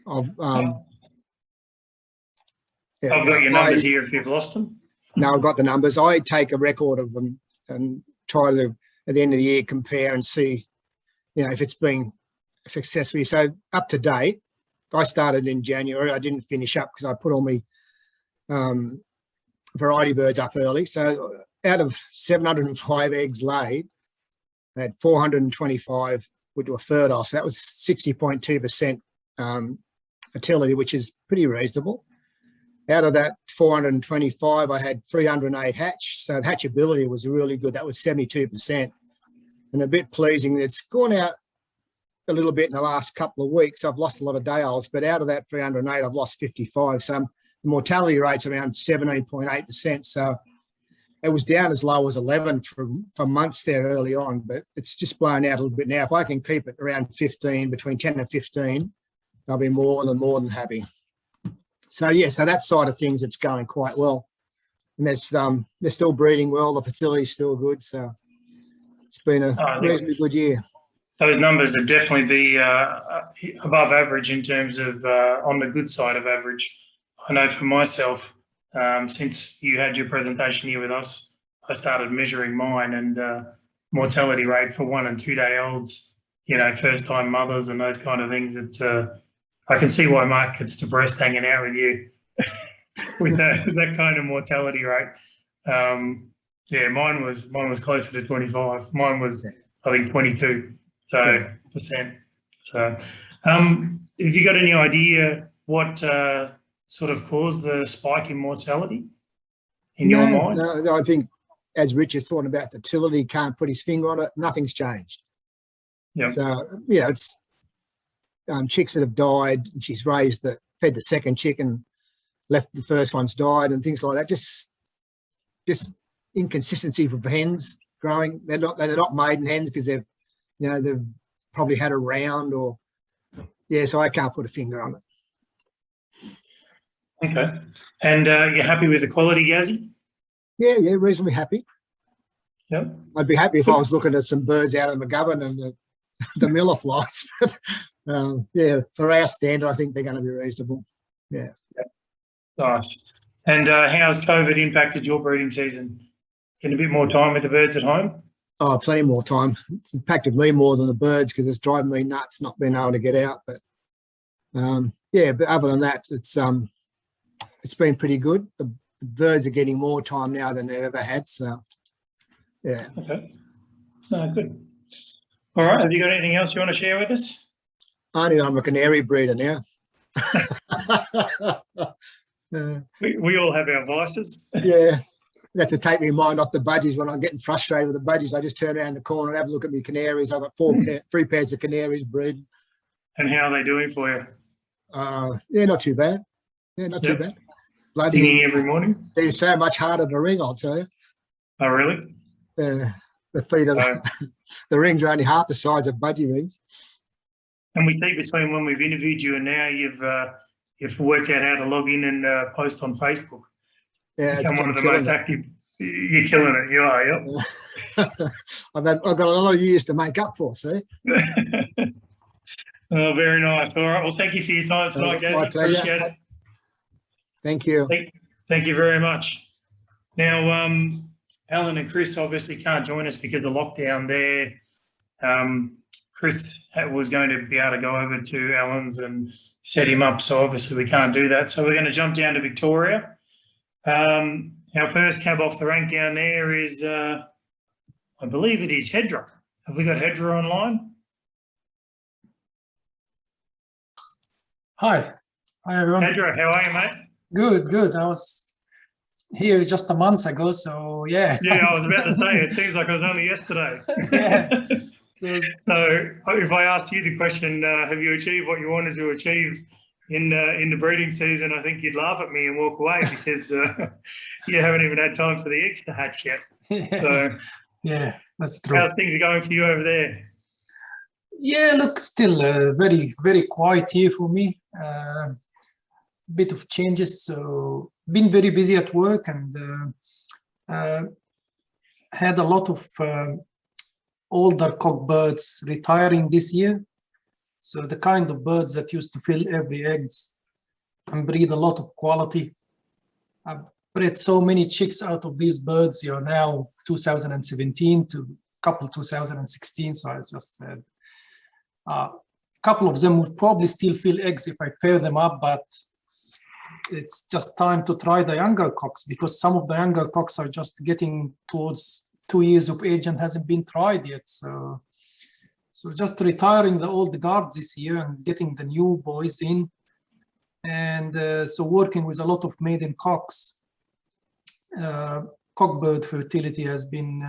I've got your numbers here if you've lost them. No, I've got the numbers. I take a record of them and try to, at the end of the year, compare and see, you know, if it's been successfully. So up to date, I started in January. I didn't finish up because I put all my variety birds up early. So out of 705 eggs laid, I had 425 were fertile. So that was 60.2% fertility, which is pretty reasonable. Out of that 425, I had 308 hatch. So hatchability was really good. That was 72%. And a bit pleasing, it's gone out a little bit in the last couple of weeks. I've lost a lot of day olds, but out of that 308, I've lost 55. So the mortality rate's around 17.8%. So it was down as low as 11 for months there early on, but it's just blown out a little bit now. If I can keep it around 15, between 10 and 15, I'll be more than happy. So yeah, so that side of things, it's going quite well. And they're still breeding well. The fertility's still good. So it's been a reasonably good year. Those numbers would definitely be above average in terms of on the good side of average. I know for myself, since you had your presentation here with us, I started measuring mine, and mortality rate for 1 and 2 day olds, you know, first time mothers and those kind of things. It's I can see why Mark gets depressed hanging out with you with that kind of mortality rate. Yeah, mine was closer to 25. Mine was, I think, 22%. So, have you got any idea what sort of caused the spike in mortality in your mind? No, I think as Richard's thought about fertility, can't put his finger on it, nothing's changed. Yeah. So, you know, it's chicks that have died, and she's fed the second chick and left the first one's died and things like that. Just inconsistency for hens growing. They're not maiden hens because they've probably had a round or, yeah, so I can't put a finger on it. Okay. And you're happy with the quality, Gazzy? Yeah, reasonably happy. Yep. I'd be happy if I was looking at some birds out of McGovern and the Miller flights. Yeah, for our standard, I think they're going to be reasonable. Yeah. Yep. Nice. And how's COVID impacted your breeding season? Getting a bit more time with the birds at home? Oh, plenty more time. It's impacted me more than the birds because it's driving me nuts not being able to get out. But yeah, but other than that, it's been pretty good. The birds are getting more time now than they've ever had. So yeah. Okay. No, good. All right. Have you got anything else you want to share with us? Only I'm a canary breeder now. We all have our vices. Yeah. That's to take my mind off the budgies. When I'm getting frustrated with the budgies, I just turn around the corner and have a look at my canaries. I've got three pairs of canaries breeding. And how are they doing for you? Yeah, not too bad. Yeah, not too bad. Bloody, singing every morning? They're so much harder to ring, I'll tell you. Oh, really? The feet of the rings are only half the size of budgie rings. And we see between when we've interviewed you and now you've worked out how to log in and post on Facebook. Yeah, become one of the most active. You're killing it. You are, yep. I've got a lot of years to make up for, see? Oh, very nice. All right. Well, thank you for your time tonight, guys. My pleasure. Appreciate it. Thank you. Thank you very much. Now, Alan and Chris obviously can't join us because of lockdown there. Chris was going to be able to go over to Alan's and set him up, so obviously we can't do that. So we're going to jump down to Victoria. Our first cab off the rank down there is, I believe it is Hedra. Have we got Hedra online? Hi everyone. Hedra, how are you, mate? Good. I was here just a month ago, so yeah. Yeah, I was about to say, it seems like it was only yesterday. Yeah. So if I ask you the question, have you achieved what you wanted to achieve in the breeding season, I think you'd laugh at me and walk away because you haven't even had time for the eggs to hatch yet. So yeah, that's true. How's things going for you over there? Yeah, look, still very, very quiet here for me. Bit of changes, so been very busy at work, and had a lot of older cock birds retiring this year. So the kind of birds that used to fill every eggs and breed a lot of quality. I've bred so many chicks out of these birds, now 2017 to couple 2016. So I just said, a couple of them would probably still fill eggs if I pair them up, but it's just time to try the younger cocks, because some of the younger cocks are just getting towards 2 years of age and hasn't been tried yet. So just retiring the old guards this year and getting the new boys in. And so working with a lot of maiden cocks. Cockbird fertility has been,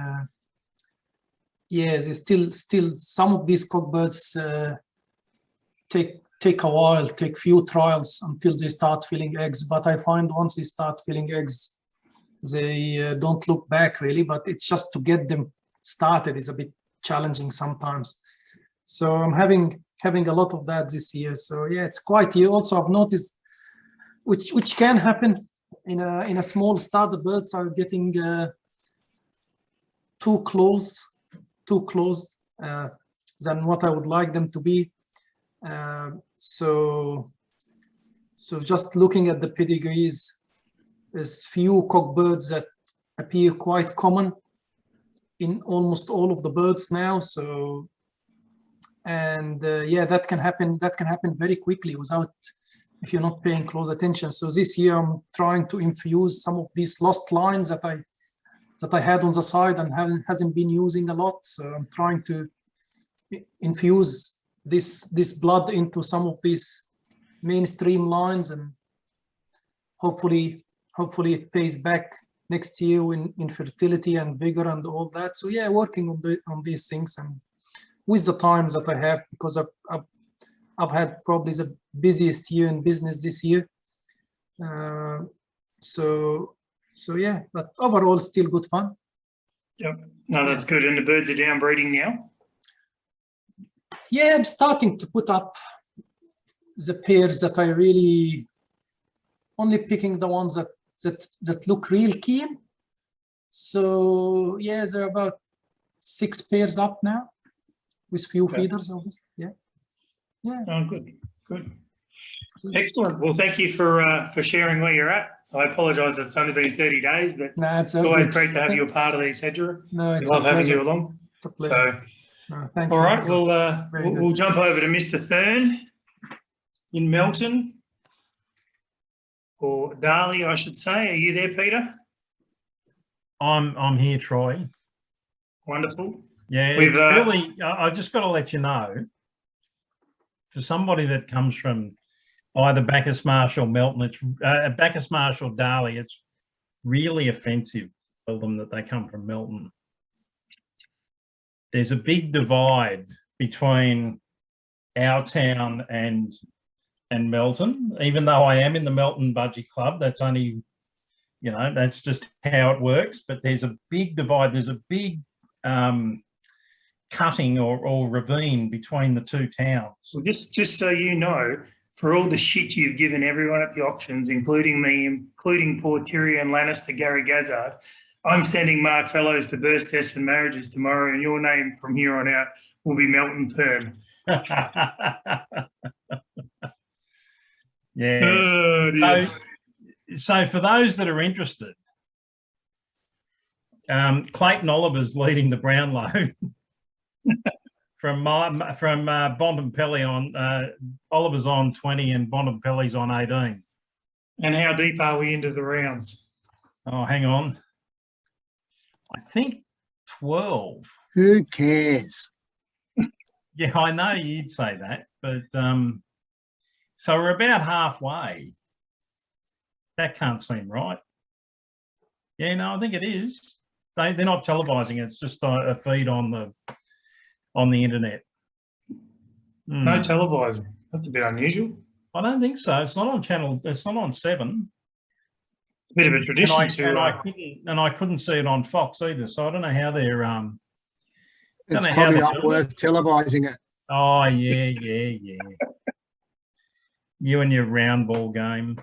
yes, it's still some of these cockbirds take a while, take few trials until they start filling eggs. But I find once they start filling eggs, they don't look back really, but it's just to get them started is a bit challenging sometimes. So I'm having a lot of that this year. So yeah, it's quite here. Also, I've noticed which can happen in a small start. The birds are getting too close than what I would like them to be. So just looking at the pedigrees, there's few cockbirds that appear quite common in almost all of the birds now. So, and yeah, that can happen very quickly if you're not paying close attention. So this year I'm trying to infuse some of these lost lines that I had on the side and hasn't been using a lot. So I'm trying to infuse this blood into some of these mainstream lines, and hopefully it pays back next year in fertility and vigor and all that. So yeah, working on these things and with the times that I have, because I've had probably the busiest year in business this year. So yeah, but overall still good fun. Yep. No, that's good. And the birds are down breeding now? Yeah, I'm starting to put up the pairs that I really only picking the ones that look real keen. So yeah, there are about 6 pairs up now with few feeders, obviously. Yeah. Oh, good. Excellent. Well, thank you for sharing where you're at. I apologise it's only been 30 days, but it's always great to have you a part of these, Hedgerow. No, it's I love a having pleasure. you along. It's a pleasure. No, thanks. All right, we'll jump over to Mr. Thurn in Melton, or Darley, I should say. Are you there, Peter? I'm here, Troy. Wonderful. Yeah, it's really. I just got to let you know, for somebody that comes from either Bacchus Marsh or Melton, it's Bacchus Marsh or Darley, it's really offensive for them that they come from Melton. There's a big divide between our town and Melton. Even though I am in the Melton Budgie Club, that's only, that's just how it works. But there's a big divide. There's a big cutting or ravine between the two towns. Well, just so you know, for all the shit you've given everyone at the auctions, including me, including poor Tyrion Lannister, Gary Gazzard, I'm sending Mark Fellows to birth tests and marriages tomorrow, and your name from here on out will be Melton Thurn. Yes. Oh, so for those that are interested, Clayton Oliver's leading the Brownlow from Bontempelli on. Oliver's on 20 and Bontempelli's on 18. And how deep are we into the rounds? Oh, hang on. I think 12. Who cares? Yeah, I know you'd say that, but so we're about halfway. That can't seem right. Yeah, no, I think it is. They're not televising it. It's just a feed on the internet. No televising. That's a bit unusual. I don't think so. It's not on channel. It's not on 7. It's a bit of a tradition. And I couldn't see it on Fox either. So I don't know how they're. It's probably not worth televising it. Oh yeah. You and your round ball game.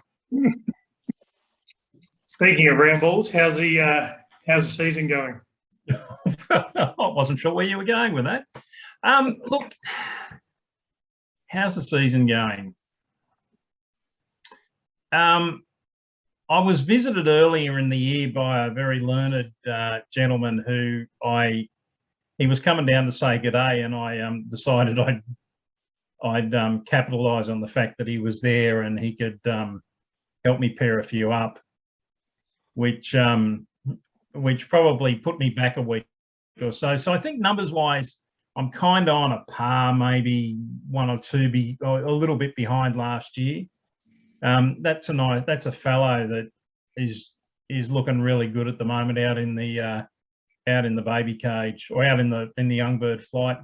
Speaking of round balls, how's the season going? I wasn't sure where you were going with that. Look, how's the season going? I was visited earlier in the year by a very learned gentleman who he was coming down to say good day, and I decided I'd capitalise on the fact that he was there and he could help me pair a few up, which probably put me back a week or so. So I think numbers wise, I'm kind of on a par, maybe one or two, a little bit behind last year. That's a fellow that is looking really good at the moment out in the baby cage, or out in the young bird flight,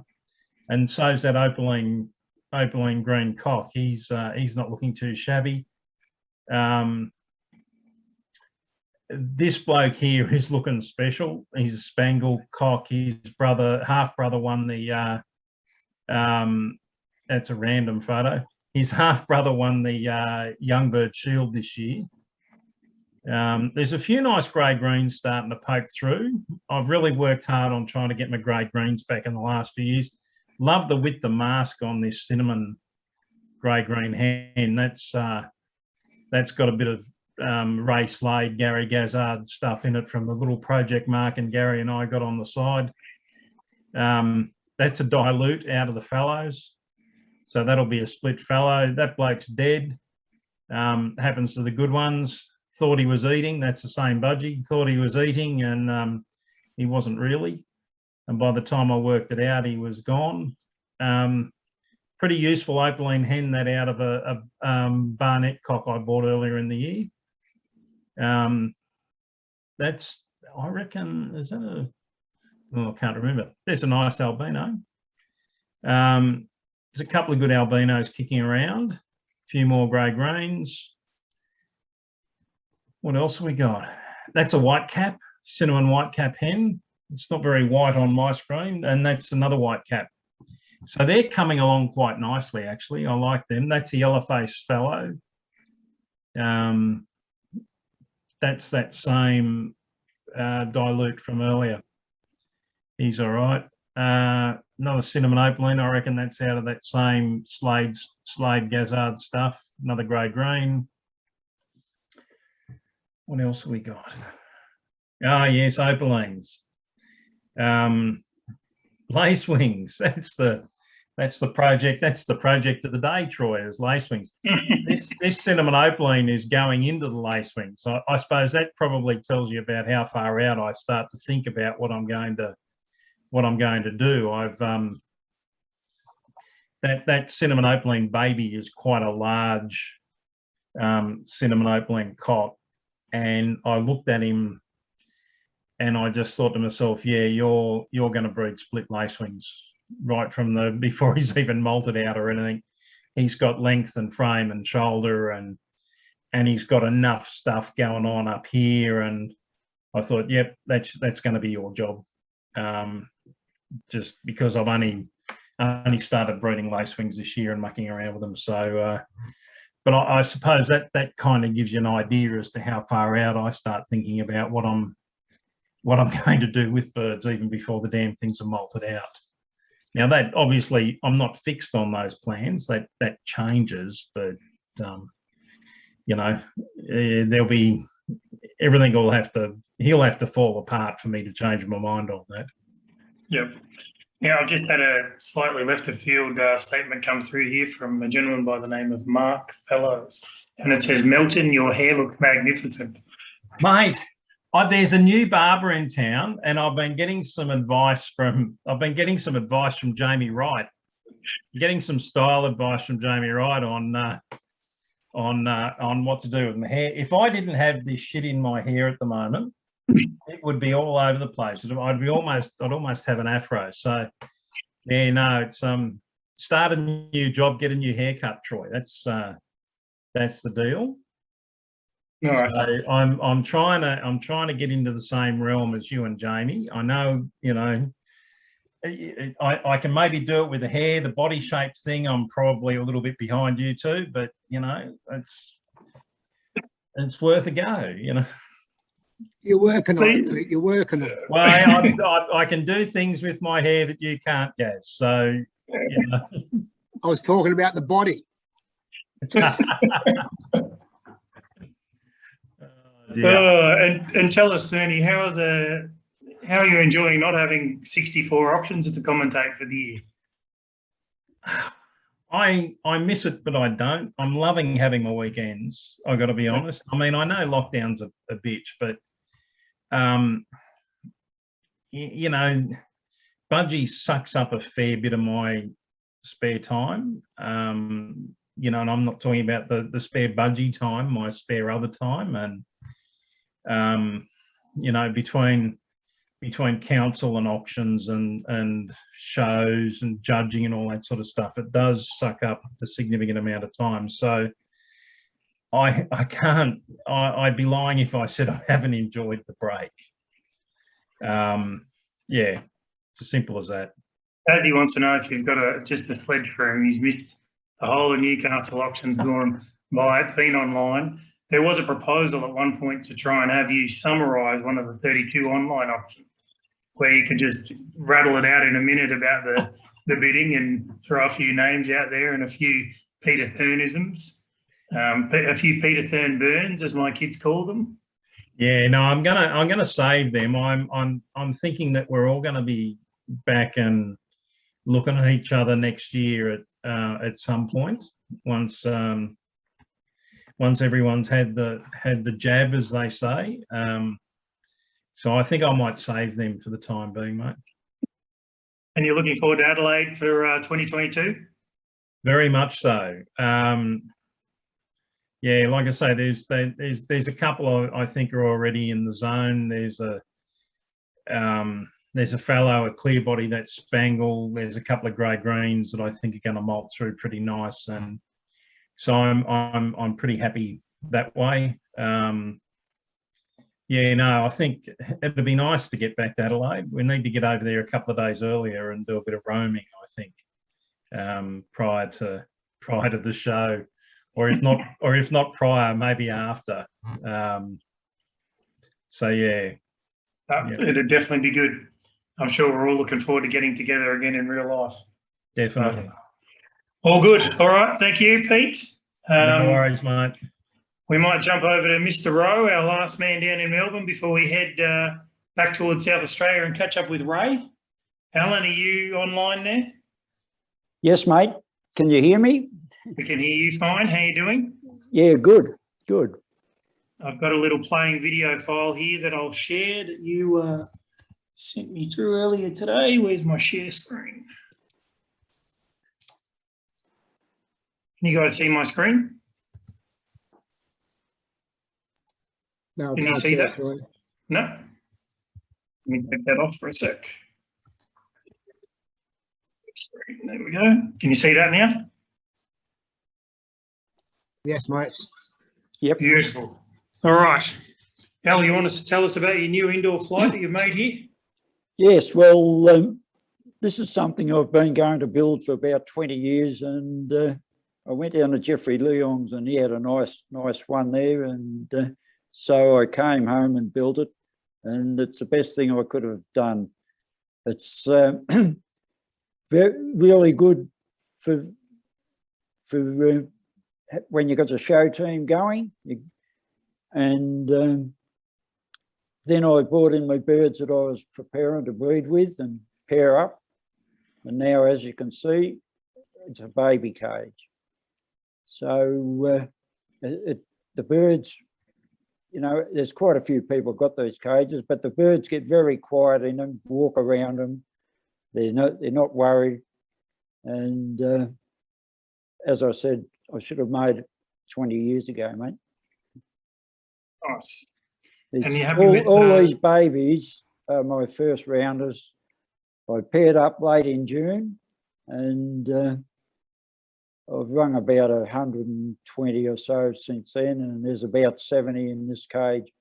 and so's that opaline green cock. He's not looking too shabby. This bloke here is looking special. He's a spangled cock. His half brother won the that's a random photo. His half brother won the Young Bird Shield this year. There's a few nice grey greens starting to poke through. I've really worked hard on trying to get my grey greens back in the last few years. Love the width of mask on this cinnamon grey green hen. That's got a bit of Ray Slade, Gary Gazzard stuff in it from the little project Mark and Gary and I got on the side. That's a dilute out of the fallows. So that'll be a split fallow. That bloke's dead. Happens to the good ones. Thought he was eating. That's the same budgie. Thought he was eating, and he wasn't really. And by the time I worked it out, he was gone. Pretty useful opaline hen, that out of a barnet cock I bought earlier in the year. That's, I reckon, is that a, oh, I can't remember. There's a nice albino. There's a couple of good albinos kicking around. A few more grey greens. What else have we got? That's a white cap, cinnamon white cap hen. It's not very white on my screen, and that's another white cap. So they're coming along quite nicely, actually. I like them. That's a yellow-faced fallow. That's that same dilute from earlier. He's all right. Another cinnamon opaline. I reckon that's out of that same Slade Gazzard stuff. Another grey green. What else have we got? Ah, yes, opalines. Lacewings. That's the project. That's the project of the day, Troy, is lacewings. This cinnamon opaline is going into the lacewings. So I suppose that probably tells you about how far out I start to think about what I'm going to do. I've that cinnamon opaline baby is quite a large cinnamon opaline cock, and I looked at him and I just thought to myself, yeah, you're going to breed split lacewings right from before he's even molted out or anything. He's got length and frame and shoulder, and he's got enough stuff going on up here, and I thought, yep, that's going to be your job. Just because I've only started breeding lacewings this year and mucking around with them. So, but I suppose that kind of gives you an idea as to how far out I start thinking about what I'm going to do with birds even before the damn things are molted out. Now that obviously I'm not fixed on those plans. That changes, but you know, there'll be everything he'll have to fall apart for me to change my mind on that. Yep. Yeah, I've just had a slightly left of field statement come through here from a gentleman by the name of Mark Fellows, and it says, "Melton, your hair looks magnificent." Mate, there's a new barber in town, and I've been getting some advice from Jamie Wright. Getting some style advice from Jamie Wright on what to do with my hair. If I didn't have this shit in my hair at the moment, it would be all over the place. I'd almost have an afro. So yeah, no, it's start a new job, get a new haircut, Troy. That's the deal. Nice. So I'm trying to get into the same realm as you and Jamie. I know, you know, I can maybe do it with the hair, the body shape thing. I'm probably a little bit behind you too, but you know, it's worth a go, you know. You're working on it, Pete. You're working on it. Well, I can do things with my hair that you can't, Gaz. So, you know. I was talking about the body. And tell us, Ernie, how are you enjoying not having 64 options to commentate for the year? I miss it, but I don't. I'm loving having my weekends. I got to be honest. I mean, I know lockdown's a bitch, but you know, Budgie sucks up a fair bit of my spare time. You know, and I'm not talking about the spare Budgie time, my spare other time, and you know, between council and auctions and shows and judging and all that sort of stuff, it does suck up a significant amount of time. So I can't, I'd be lying if I said I haven't enjoyed the break. Yeah, it's as simple as that. Andy wants to know if you've got just a sledge for him. He's missed the whole of Newcastle auctions gone by. It's been online. There was a proposal at one point to try and have you summarise one of the 32 online options, where you could just rattle it out in a minute about the bidding and throw a few names out there and a few Peter Thurnisms, a few Peter Thurn burns, as my kids call them. Yeah, no, I'm gonna save them. I'm thinking that we're all gonna be back and looking at each other next year at some point once everyone's had the jab, as they say. So I think I might save them for the time being, mate. And you're looking forward to Adelaide for 2022? Very much so. Yeah, like I say, there's a couple I think are already in the zone. There's a fallow, a clear body, that's Spangle. There's a couple of grey greens that I think are going to molt through pretty nice, and so I'm pretty happy that way. Yeah, no, I think it'd be nice to get back to Adelaide. We need to get over there a couple of days earlier and do a bit of roaming, I think, prior to the show, or if not prior, maybe after. So yeah, it'd definitely be good. I'm sure we're all looking forward to getting together again in real life. Definitely. All good. All right. Thank you, Pete. No worries, mate. We might jump over to Mr. Rowe, our last man down in Melbourne, before we head back towards South Australia and catch up with Ray. Alan, are you online there? Yes, mate. Can you hear me? We can hear you fine. How are you doing? Yeah, good. Good. I've got a little playing video file here that I'll share that you sent me through earlier today. Where's my share screen? Can you guys see my screen? No, can you see that? No? Let me take that off for a sec. There we go. Can you see that now? Yes, mate. Yep. Beautiful. All right. Al, you want to tell us about your new indoor flight that you've made here? Yes, well, this is something I've been going to build for about 20 years, and I went down to Jeffrey Leong's and he had a nice one there, and so I came home and built it, and it's the best thing I could have done. It's really good for when you got the show team going. And then I brought in my birds that I was preparing to breed with and pair up. And now, as you can see, it's a baby cage. So the birds, you know, there's quite a few people got those cages, but the birds get very quiet in them, walk around them. They're not worried. And as I said, I should have made it 20 years ago, mate. Nice. And you have all these babies are my first rounders. I paired up late in June, and I've rung about 120 or so since then, and there's about 70 in this cage.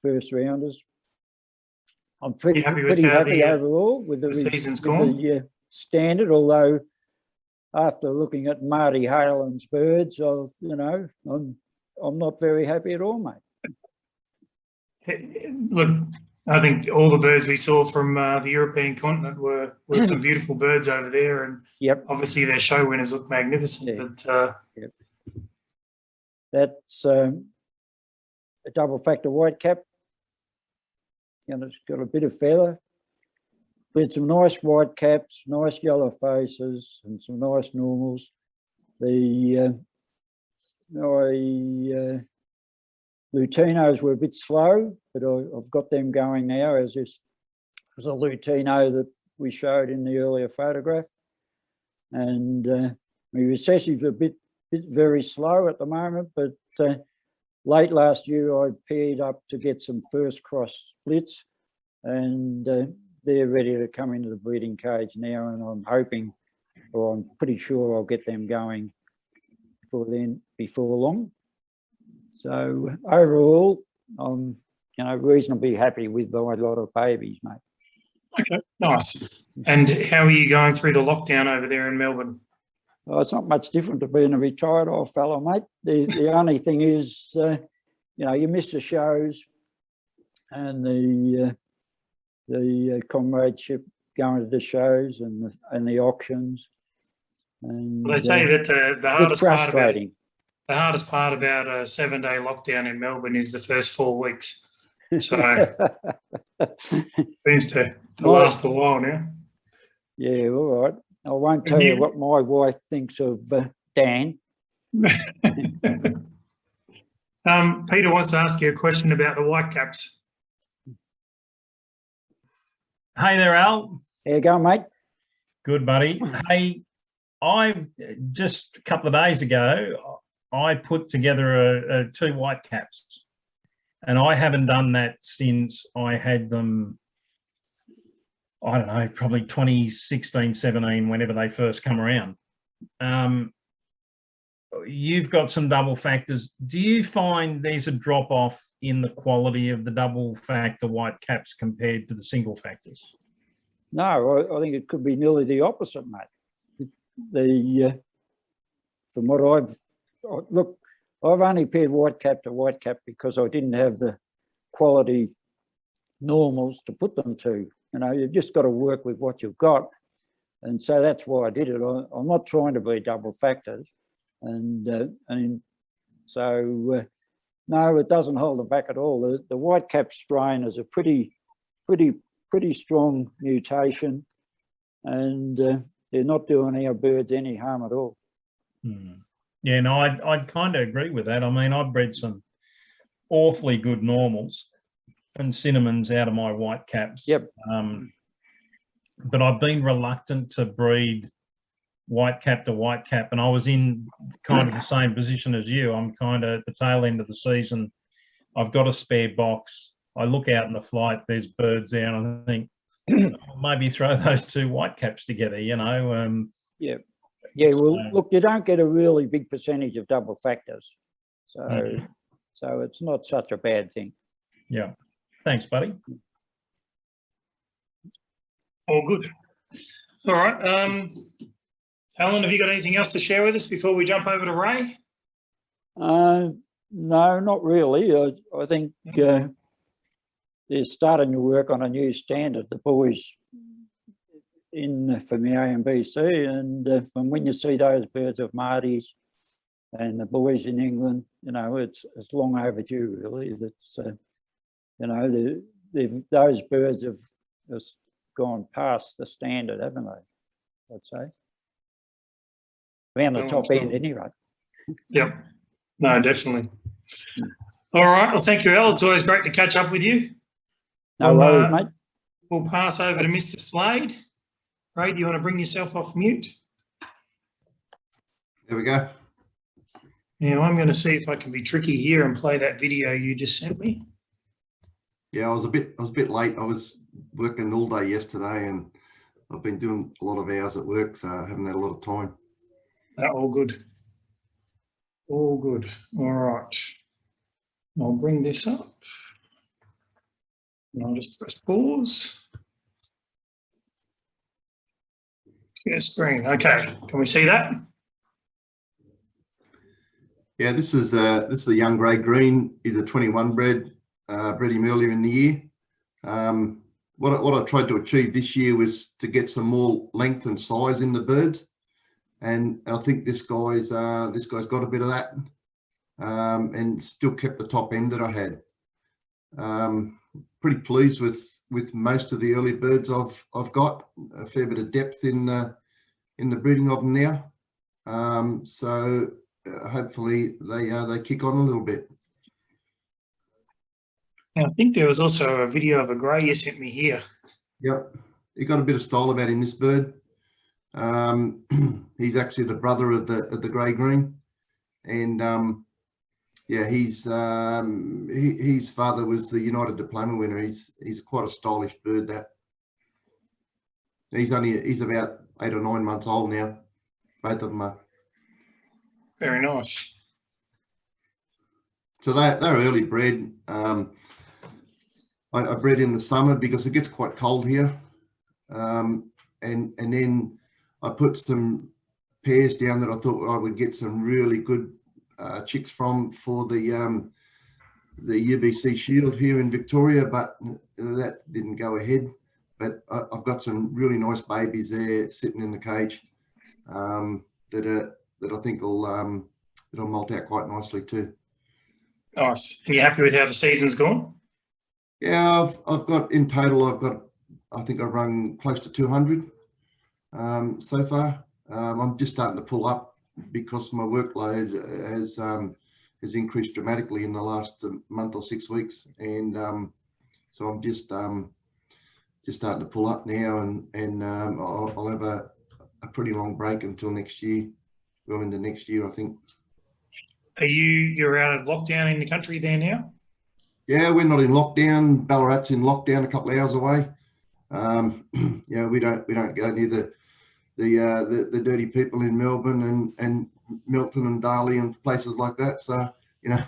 First rounders. I'm pretty happy overall with the season's gone. The standard, although after looking at Marty Halen's birds, I'm not very happy at all, mate. Look, I think all the birds we saw from the European continent were some beautiful birds over there, and Yep. obviously their show winners look magnificent. Yeah. But Yep. That's a double factor white cap. And it's got a bit of feather. But some nice white caps, nice yellow faces, and some nice normals. The Lutinos were a bit slow, but I've got them going now, as this was a Lutino that we showed in the earlier photograph. And my recessives are a bit very slow at the moment, but late last year I paired up to get some first cross splits, and they're ready to come into the breeding cage now, and I'm hoping, or I'm pretty sure I'll get them going before long. So overall, I'm reasonably happy with my lot of babies, mate. okay, nice. And how are you going through the lockdown over there in Melbourne? Oh, it's not much different to being a retired old fellow, mate. The only thing is, you miss the shows and the comradeship going to the shows and the auctions. And Well, they say that the hardest part about a 7-day lockdown in Melbourne is the first 4 weeks. So seems to last a while now. Yeah, all right. I won't tell you what my wife thinks of Dan. Peter wants to ask you a question about the white caps. Hey there, Al. There you go, mate. Good, buddy. Hey, I just a couple of days ago, I put together 2 white caps, and I haven't done that since I had them, I don't know, probably 2016, 17, whenever they first come around. You've got some double factors. Do you find there's a drop off in the quality of the double factor white caps compared to the single factors? No, I think it could be nearly the opposite, mate. From what I've only paired white cap to white cap because I didn't have the quality normals to put them to. You've just got to work with what you've got. And so that's why I did it. I'm not trying to be double factors. And so, no, it doesn't hold them back at all. The white cap strain is a pretty strong mutation, and they're not doing our birds any harm at all. Yeah, no, I'd kind of agree with that. I mean, I've bred some awfully good normals and cinnamons out of my white caps. Yep. But I've been reluctant to breed white cap to white cap, and I was in kind of the same position as you. I'm kind of at the tail end of the season. I've got a spare box. I look out in the flight, there's birds there, and I think maybe throw those 2 white caps together, Yeah. Yeah, well, look, you don't get a really big percentage of double factors. So it's not such a bad thing. Yeah. Thanks, buddy. All good. All right. Alan, have you got anything else to share with us before we jump over to Ray? No, not really. I think they're starting to work on a new standard, the boys from the AMBC, and when you see those birds of Marty's and the boys in England, it's long overdue, really. Those birds have just gone past the standard, haven't they? I'd say. Around the top end, anyway. Yep. No, definitely. All right. Well, thank you, Al. It's always great to catch up with you. No worries, mate. We'll pass over to Mr. Slade. Ray, do you want to bring yourself off mute? There we go. Now, I'm going to see if I can be tricky here and play that video you just sent me. Yeah, I was a bit late. I was working all day yesterday, and I've been doing a lot of hours at work, so I haven't had a lot of time. All good. All good. All right. I'll bring this up. And I'll just press pause. Share screen. Okay. Can we see that? Yeah, this is a young grey green. He's a 21 bred. bred him earlier in the year. What I tried to achieve this year was to get some more length and size in the birds, and I think this guy's got a bit of that, and still kept the top end that I had. Pretty pleased with most of the early birds I've got. A fair bit of depth in the breeding of them now. So hopefully they kick on a little bit. I think there was also a video of a grey you sent me here. Yep, he got a bit of style about him, this bird. He's actually the brother of the grey green, and yeah, his father was the United Diploma winner. He's quite a stylish bird. That he's about 8 or 9 months old now. Both of them are. Very nice. So they're early bred. I bred in the summer because it gets quite cold here, and then I put some pairs down that I thought I would get some really good chicks from for the UBC Shield here in Victoria, but that didn't go ahead. But I've got some really nice babies there sitting in the cage that I think will molt out quite nicely too. Nice. And you happy with how the season's gone? Yeah, I've got in total. I think I've run close to 200 so far. I'm just starting to pull up because my workload has increased dramatically in the last month or 6 weeks, and so I'm just starting to pull up now, and I'll have a pretty long break until next year. Well, into next year, I think. You're out of lockdown in the country there now? Yeah, we're not in lockdown. Ballarat's in lockdown, a couple of hours away. Yeah, we don't go near the dirty people in Melbourne and Milton and Darley and places like that. So, you know.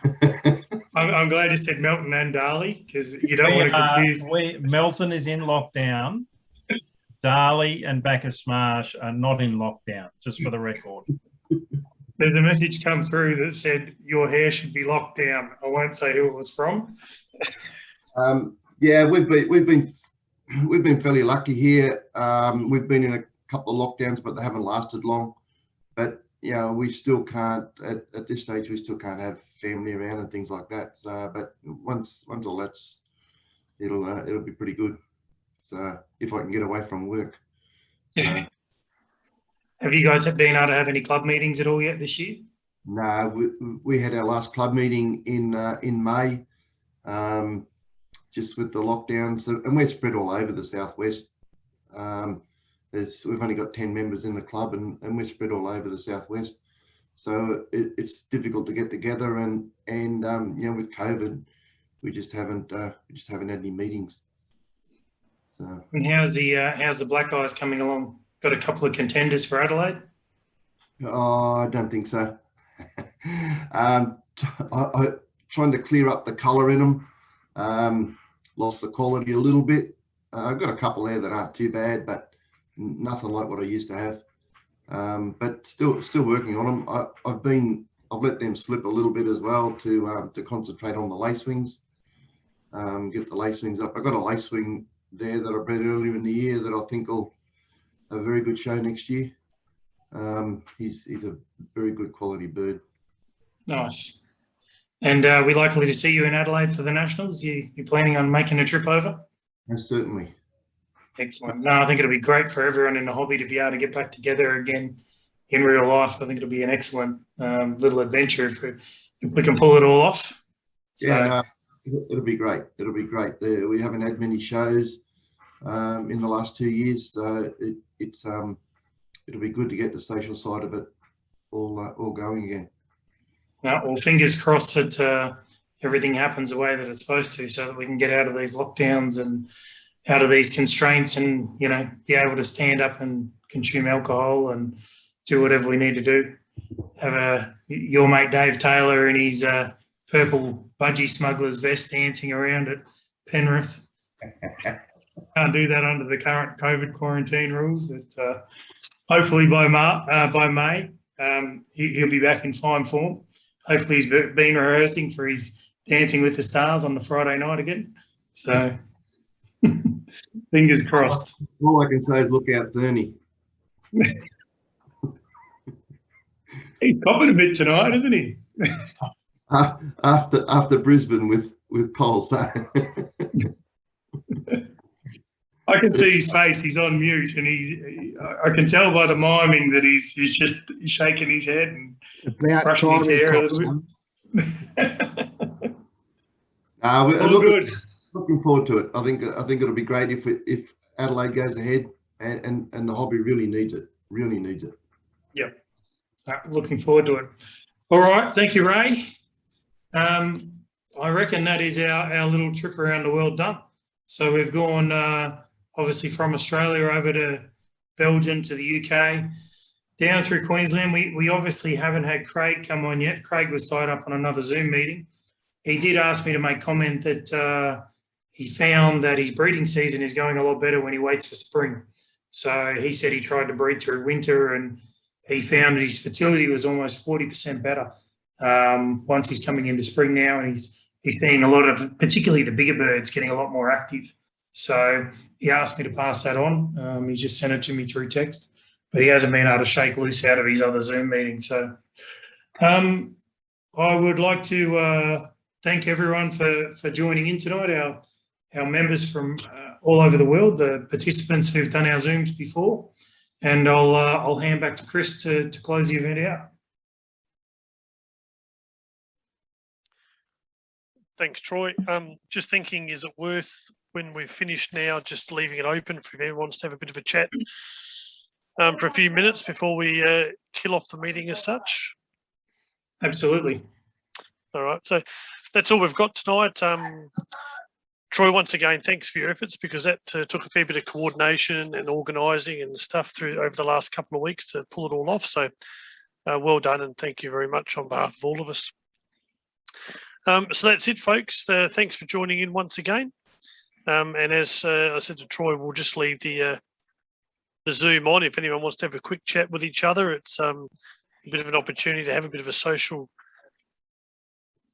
I'm glad you said Milton and Darley, because you don't want to confuse. Melton is in lockdown. Darley and Bacchus Marsh are not in lockdown, just for the record. There's a message come through that said your hair should be locked down. I won't say who it was from. Yeah, we've been fairly lucky here. We've been in a couple of lockdowns, but they haven't lasted long. But you know, we still can't at this stage. We still can't have family around and things like that. So, but once all that's, it'll be pretty good. So if I can get away from work. So, yeah. Have you guys been able to have any club meetings at all yet this year? No, we had our last club meeting in May, just with the lockdowns, and we're spread all over the southwest. We've only got 10 members in the club, and we're spread all over the southwest. So it's difficult to get together, and you know, with COVID, we just haven't had any meetings. So. And how's the Black Eyes coming along? Got a couple of contenders for Adelaide? Oh, I don't think so. I trying to clear up the colour in them. Lost the quality a little bit. I've got a couple there that aren't too bad, but nothing like what I used to have. But still working on them. I've let them slip a little bit as well to concentrate on the lacewings. Get the lacewings up. I got a lacewing there that I bred earlier in the year that I think will have a very good show next year. He's a very good quality bird. Nice. And are we likely to see you in Adelaide for the Nationals? You planning on making a trip over? Yes, certainly. Excellent. No, I think it'll be great for everyone in the hobby to be able to get back together again in real life. I think it'll be an excellent little adventure if we can pull it all off. So, yeah, it'll be great. It'll be great. We haven't had many shows in the last 2 years, so it'll be good to get the social side of it all going again. Well, fingers crossed that everything happens the way that it's supposed to, so that we can get out of these lockdowns and out of these constraints, and you know, be able to stand up and consume alcohol and do whatever we need to do. Have your mate Dave Taylor in his purple budgie smuggler's vest dancing around at Penrith. Can't do that under the current COVID quarantine rules, but hopefully by May he'll be back in fine form. Hopefully he's been rehearsing for his Dancing with the Stars on the Friday night again. So fingers crossed. All I can say is look out, Thurney. He's copping a bit tonight, isn't he? After Brisbane with Coles. I can see his face. He's on mute, and I can tell by the miming that he's just shaking his head and brushing his hair a little bit. Looking forward to it. I think it'll be great if Adelaide goes ahead, and the hobby really needs it. Really needs it. Yep. Looking forward to it. All right. Thank you, Ray. I reckon that is our little trip around the world done. So we've gone obviously from Australia over to Belgium to the UK, down through Queensland. We obviously haven't had Craig come on yet. Craig was tied up on another Zoom meeting. He did ask me to make comment that he found that his breeding season is going a lot better when he waits for spring. So he said he tried to breed through winter and he found that his fertility was almost 40% better once he's coming into spring now, and he's seeing a lot of, particularly the bigger birds, getting a lot more active. So he asked me to pass that on. He just sent it to me through text, but he hasn't been able to shake loose out of his other Zoom meeting. So I would like to thank everyone for joining in tonight, our members from all over the world, the participants who've done our Zooms before, and I'll hand back to Chris to close the event out. Thanks, Troy. Just thinking, is it worth, when we've finished now, just leaving it open for if anyone wants to have a bit of a chat for a few minutes before we kill off the meeting as such? Absolutely. All right, so that's all we've got tonight. Troy, once again, thanks for your efforts, because that took a fair bit of coordination and organising and stuff through over the last couple of weeks to pull it all off. So well done, and thank you very much on behalf of all of us. So that's it, folks. Thanks for joining in once again. And as I said to Troy, we'll just leave the Zoom on. If anyone wants to have a quick chat with each other, it's a bit of an opportunity to have a bit of a social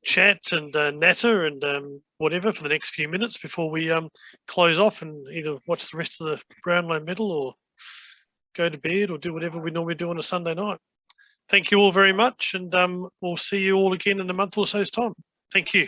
chat and natter and whatever for the next few minutes before we close off and either watch the rest of the Brownlow medal or go to bed or do whatever we normally do on a Sunday night. Thank you all very much, and we'll see you all again in a month or so's time. Thank you.